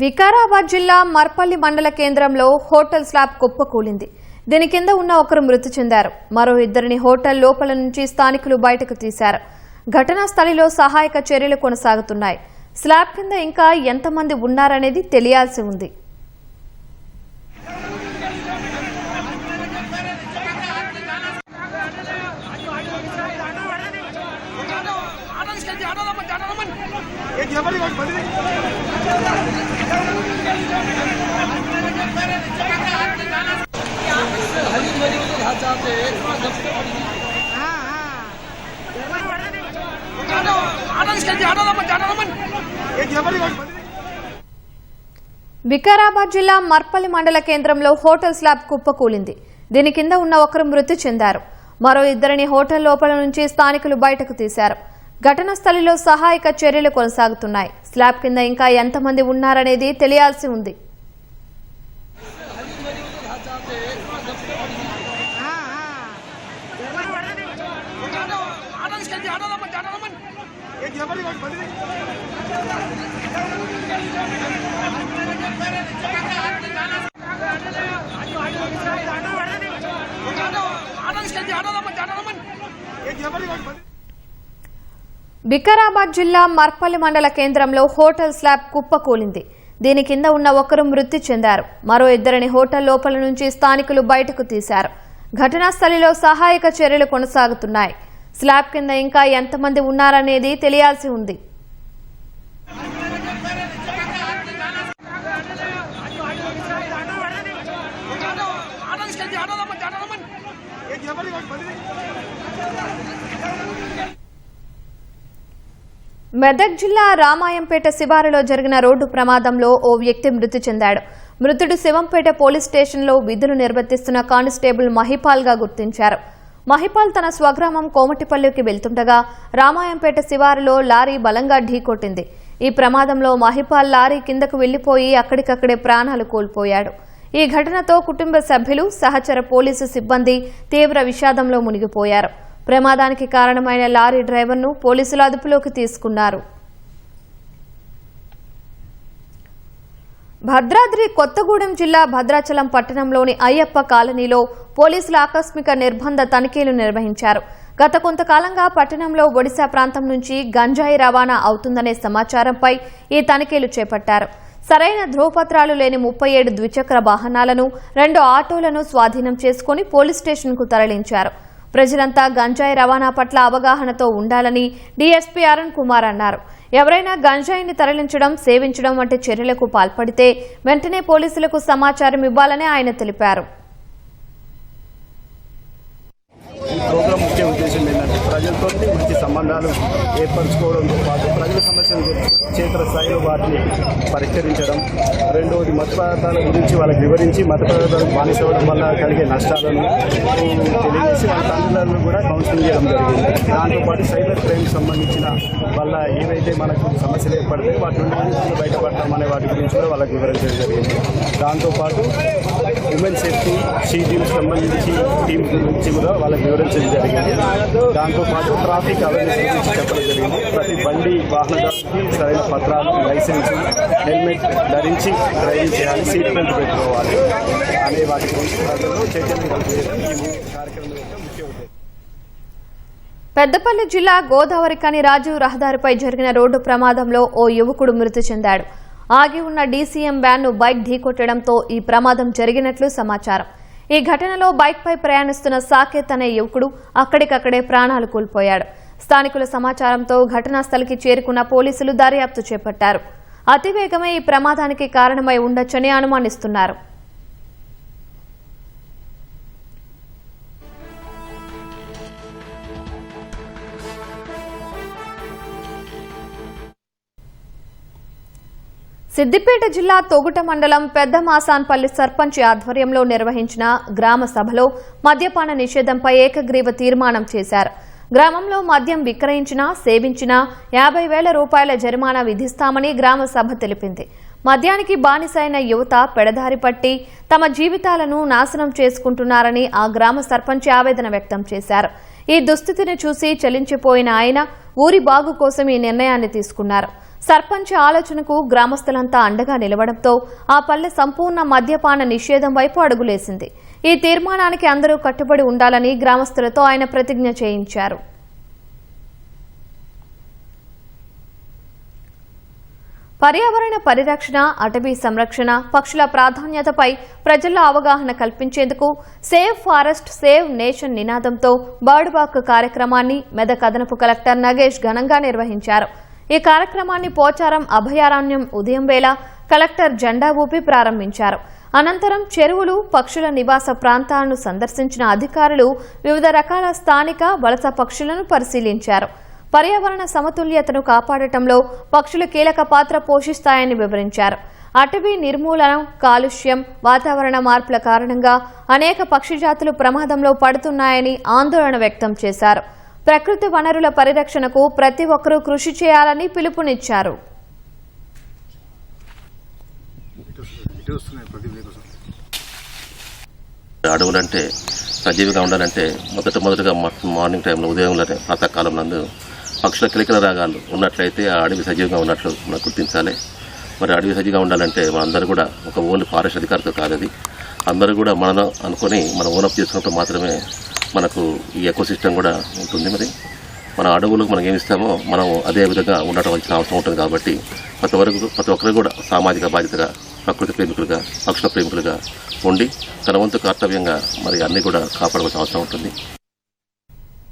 వికారాబాద్ జిల్లా మర్పల్లి మండల కేంద్రంలో హోటల్ స్లాబ్ కుప్పకూలింది. దీని కింద ఉన్న ఒకరు మృతి చెందారు. మరో ఇద్దరిని హోటల్ లోపల నుంచి స్థానికులు బయటకు తీశారు. ఘటనా స్థలిలో సహాయక చర్యలు కొనసాగుతున్నాయి. స్లాబ్ కింద ఇంకా ఎంతమంది ఉన్నారనేది తెలియాల్సి ఉంది. వికారాబాద్ జిల్లా మర్పల్లి మండల కేంద్రంలో హోటల్ స్లాబ్ కుప్పకూలింది. దీని కింద ఉన్న ఒకరు మృతి చెందారు. మరో ఇద్దరిని హోటల్ లోపల నుంచి స్థానికులు బయటకు తీశారు. ఘటనా స్థలిలో సహాయక చర్యలు కొనసాగుతున్నాయి. స్లాబ్ కింద ఇంకా ఎంతమంది ఉన్నారనేది తెలియాల్సి ఉంది. వికారాబాద్ జిల్లా మర్పల్లి మండల కేంద్రంలో హోటల్ స్లాబ్ కుప్పకూలింది. దీని కింద ఉన్న ఒకరు మృతి చెందారు. మరో ఇద్దరిని హోటల్ లోపల నుంచి స్థానికులు బయటకు తీశారు. ఘటనా స్థలిలో సహాయక చర్యలు కొనసాగుతున్నాయి. స్లాబ్ కింద ఇంకా ఎంతమంది ఉన్నారనేది తెలియాల్సి ఉంది. మెదక్ జిల్లా రామాయంపేట శివారులో జరిగిన రోడ్డు ప్రమాదంలో ఓ వ్యక్తి మృతి చెందాడు. మృతుడు శివంపేట పోలీస్ స్టేషన్లో విధులు నిర్వర్తిస్తున్న కానిస్టేబుల్ మహిపాల్గా గుర్తించారు. మహిపాల్ తన స్వగ్రామం కోమటిపల్లికి వెళ్తుండగా రామాయంపేట శివారులో లారీ బలంగా ఢీకొట్టింది. ఈ ప్రమాదంలో మహిపాల్ లారీ కిందకు వెళ్లిపోయి అక్కడికక్కడే ప్రాణాలు కోల్పోయాడు. ఈ ఘటనతో కుటుంబ సభ్యులు, సహచర పోలీసు సిబ్బంది తీవ్ర విషాదంలో మునిగిపోయారు. ప్రమాదానికి కారణమైన లారీ డ్రైవర్ను పోలీసులు అదుపులోకి తీసుకున్నారు. భద్రాద్రి కొత్తగూడెం జిల్లా భద్రాచలం పట్టణంలోని అయ్యప్ప కాలనీలో పోలీసులు ఆకస్మిక నిర్బంధ తనిఖీలు నిర్వహించారు. గత కొంతకాలంగా పట్టణంలో ఒడిశా ప్రాంతం నుంచి గంజాయి రవాణా అవుతుందనే సమాచారంపై ఈ తనిఖీలు చేపట్టారు. సరైన ధ్రువపత్రాలు లేని 37 ద్విచక్ర వాహనాలను 2 ఆటోలను స్వాధీనం చేసుకుని పోలీస్ స్టేషన్కు తరలించారు. ప్రజలంతా గంజాయి రవాణా పట్ల అవగాహనతో ఉండాలని డీఎస్పీ అరుణ్ కుమార్ అన్నారు. ఎవరైనా గంజాయిని తరలించడం, సేవించడం వంటి చర్యలకు పాల్పడితే వెంటనే పోలీసులకు సమాచారం ఇవ్వాలని ఆయన తెలిపారు. ఈ ప్రోగ్రాం ముఖ్య ఉద్దేశం ఏంటంటే ప్రజలతో మంచి సంబంధాలు ఏర్పరచుకోవడంతో పాటు ప్రజల సమస్యలు క్షేత్రస్థాయిలో వాటిని పరిష్కరించడం, రెండవది మత పదార్థాల గురించి వాళ్ళకి వివరించి మత పదార్థాలకు బానిసవడం వల్ల కలిగే నష్టాలను తెలియజేసి వాళ్ళ తల్లిదండ్రులను కూడా కౌన్సిలింగ్ చేయడం జరిగింది. దాంతోపాటు సైబర్ క్రైమ్ సంబంధించిన వల్ల ఏవైతే మనకు సమస్యలు ఏర్పడితే వాటి నుండి బయటపడతాం అనే వాటి గురించి కూడా వాళ్ళకి వివరించడం జరిగింది. దాంతోపాటు ఉమెన్ సేఫ్టీ షీటీమ్స్ సంబంధించి టీమ్స్ గురించి కూడా వాళ్ళకి వివరించడం జరిగింది. దాంతోపాటు ట్రాఫిక్ అవేర్నెస్ గురించి చెప్పడం జరిగింది. ప్రతి బండి వాహనదారుకి సరైన పత్రాలు, లైసెన్స్, హెల్మెట్ ధరించి డ్రైవింగ్ చేయాలి, సీట్ బెల్ట్ పెట్టుకోవాలి అనే వాటి గురించి ప్రజల్లో చైతన్యం కలిగించడం ఈ కార్యక్రమం యొక్క ముఖ్య ఉద్దేశం. పెద్దపల్లి జిల్లా గోదావరికని రాజీవ్ రహదారిపై జరిగిన రోడ్డు ప్రమాదంలో ఓ యువకుడు మృతి చెందాడు. ఆగి ఉన్న డీసీఎం వ్యాన్ను బైక్ ఢీకొట్టడంతో ఈ ప్రమాదం జరిగినట్లు సమాచారం. ఈ ఘటనలో బైక్పై ప్రయాణిస్తున్న సాకేత్ అనే యువకుడు అక్కడికక్కడే ప్రాణాలు కోల్పోయాడు. స్థానికుల సమాచారంతో ఘటనా స్థలికి చేరుకున్న పోలీసులు దర్యాప్తు చేపట్టారు. అతివేగమే ఈ ప్రమాదానికి కారణమై ఉండొచ్చని అనుమానిస్తున్నారు. సిద్దిపేట జిల్లా తొగుట మండలం పెద్ద మాసాన్పల్లి సర్పంచ్ ఆధ్వర్యంలో నిర్వహించిన గ్రామ సభలో మద్యపాన నిషేధంపై ఏకగ్రీవ తీర్మానం చేశారు. గ్రామంలో మద్యం విక్రయించినా, సేవించినా 50,000 రూపాయల జరిమానా విధిస్తామని గ్రామ సభ తెలిపింది. మద్యానికి బానిసైన యువత పెడదారి పట్టి తమ జీవితాలను నాశనం చేసుకుంటున్నారని ఆ గ్రామ సర్పంచ్ ఆవేదన వ్యక్తం చేశారు. ఈ దుస్థితిని చూసి చలించిపోయిన ఆయన ఊరి బాగు కోసం ఈ నిర్ణయాన్ని తీసుకున్నారు. సర్పంచ్ ఆలోచనకు గ్రామస్తులంతా అండగా నిలవడంతో ఆ పల్లె సంపూర్ణ మద్యపాన నిషేధం వైపు అడుగులేసింది. ఈ తీర్మానానికి అందరూ కట్టుబడి ఉండాలని గ్రామస్తులతో ఆయన ప్రతిజ్ఞ చేయించారు. పర్యావరణ పరిరక్షణ, అటవీ సంరక్షణ, పక్షుల ప్రాధాన్యతపై ప్రజల్లో అవగాహన కల్పించేందుకు సేవ్ ఫారెస్ట్ సేవ్ నేషన్ నినాదంతో బర్డ్ వాక్ కార్యక్రమాన్ని మెదక్ అదనపు కలెక్టర్ నగేష్ ఘనంగా నిర్వహించారు. ఈ కార్యక్రమాన్ని పోచారం అభయారణ్యం ఉదయం వేళ కలెక్టర్ జెండా ఊపి ప్రారంభించారు. అనంతరం చెరువులు, పక్షుల నివాస ప్రాంతాలను సందర్శించిన అధికారులు వివిధ రకాల స్థానిక వలస పక్షులను పరిశీలించారు. పర్యావరణ సమతుల్యతను కాపాడటంలో పక్షులు కీలక పాత్ర పోషిస్తాయని వివరించారు. అటవీ నిర్మూలన, కాలుష్యం, వాతావరణ మార్పుల కారణంగా అనేక పక్షి జాతులు ప్రమాదంలో పడుతున్నాయని ఆందోళన వ్యక్తం చేశారు. ప్రకృతి వనరుల పరిరక్షణకు ప్రతి ఒక్కరూ కృషి చేయాలని పిలుపునిచ్చారు. అడవులంటే సజీవిగా ఉండాలంటే మొదటగా మార్నింగ్ టైంలో ఉదయంలోనే ప్రాతకాలం నందు పక్షుల కిలకిల రాగాలు ఉన్నట్లయితే ఆ అడవి సజీవంగా ఉన్నట్లు మనం గుర్తించాలి. మరి అడవి సజీవంగా ఉండాలంటే మనందరూ కూడా ఒక ఓన్లీ ఫారెస్ట్ అధికారితో కాదు, అది అందరూ కూడా మనం అనుకొని మనం ఓనప్ చేసుకున్నప్పుడు మాత్రమే మనకు ఈ ఎకోసిస్టమ్ కూడా ఉంటుంది. మరి మన అడవులకు మనం ఏమిస్తామో మనం అదే విధంగా ఉండటవలసిన అవసరం ఉంటుంది. కాబట్టి ప్రతి ఒక్కరు కూడా సామాజిక బాధ్యతగా, ప్రకృతి ప్రేమికులుగా, పక్షుల ప్రేమికులుగా ఉండి తన వంతు కర్తవ్యంగా మరి అన్ని కూడా కాపాడవలసిన అవసరం ఉంటుంది.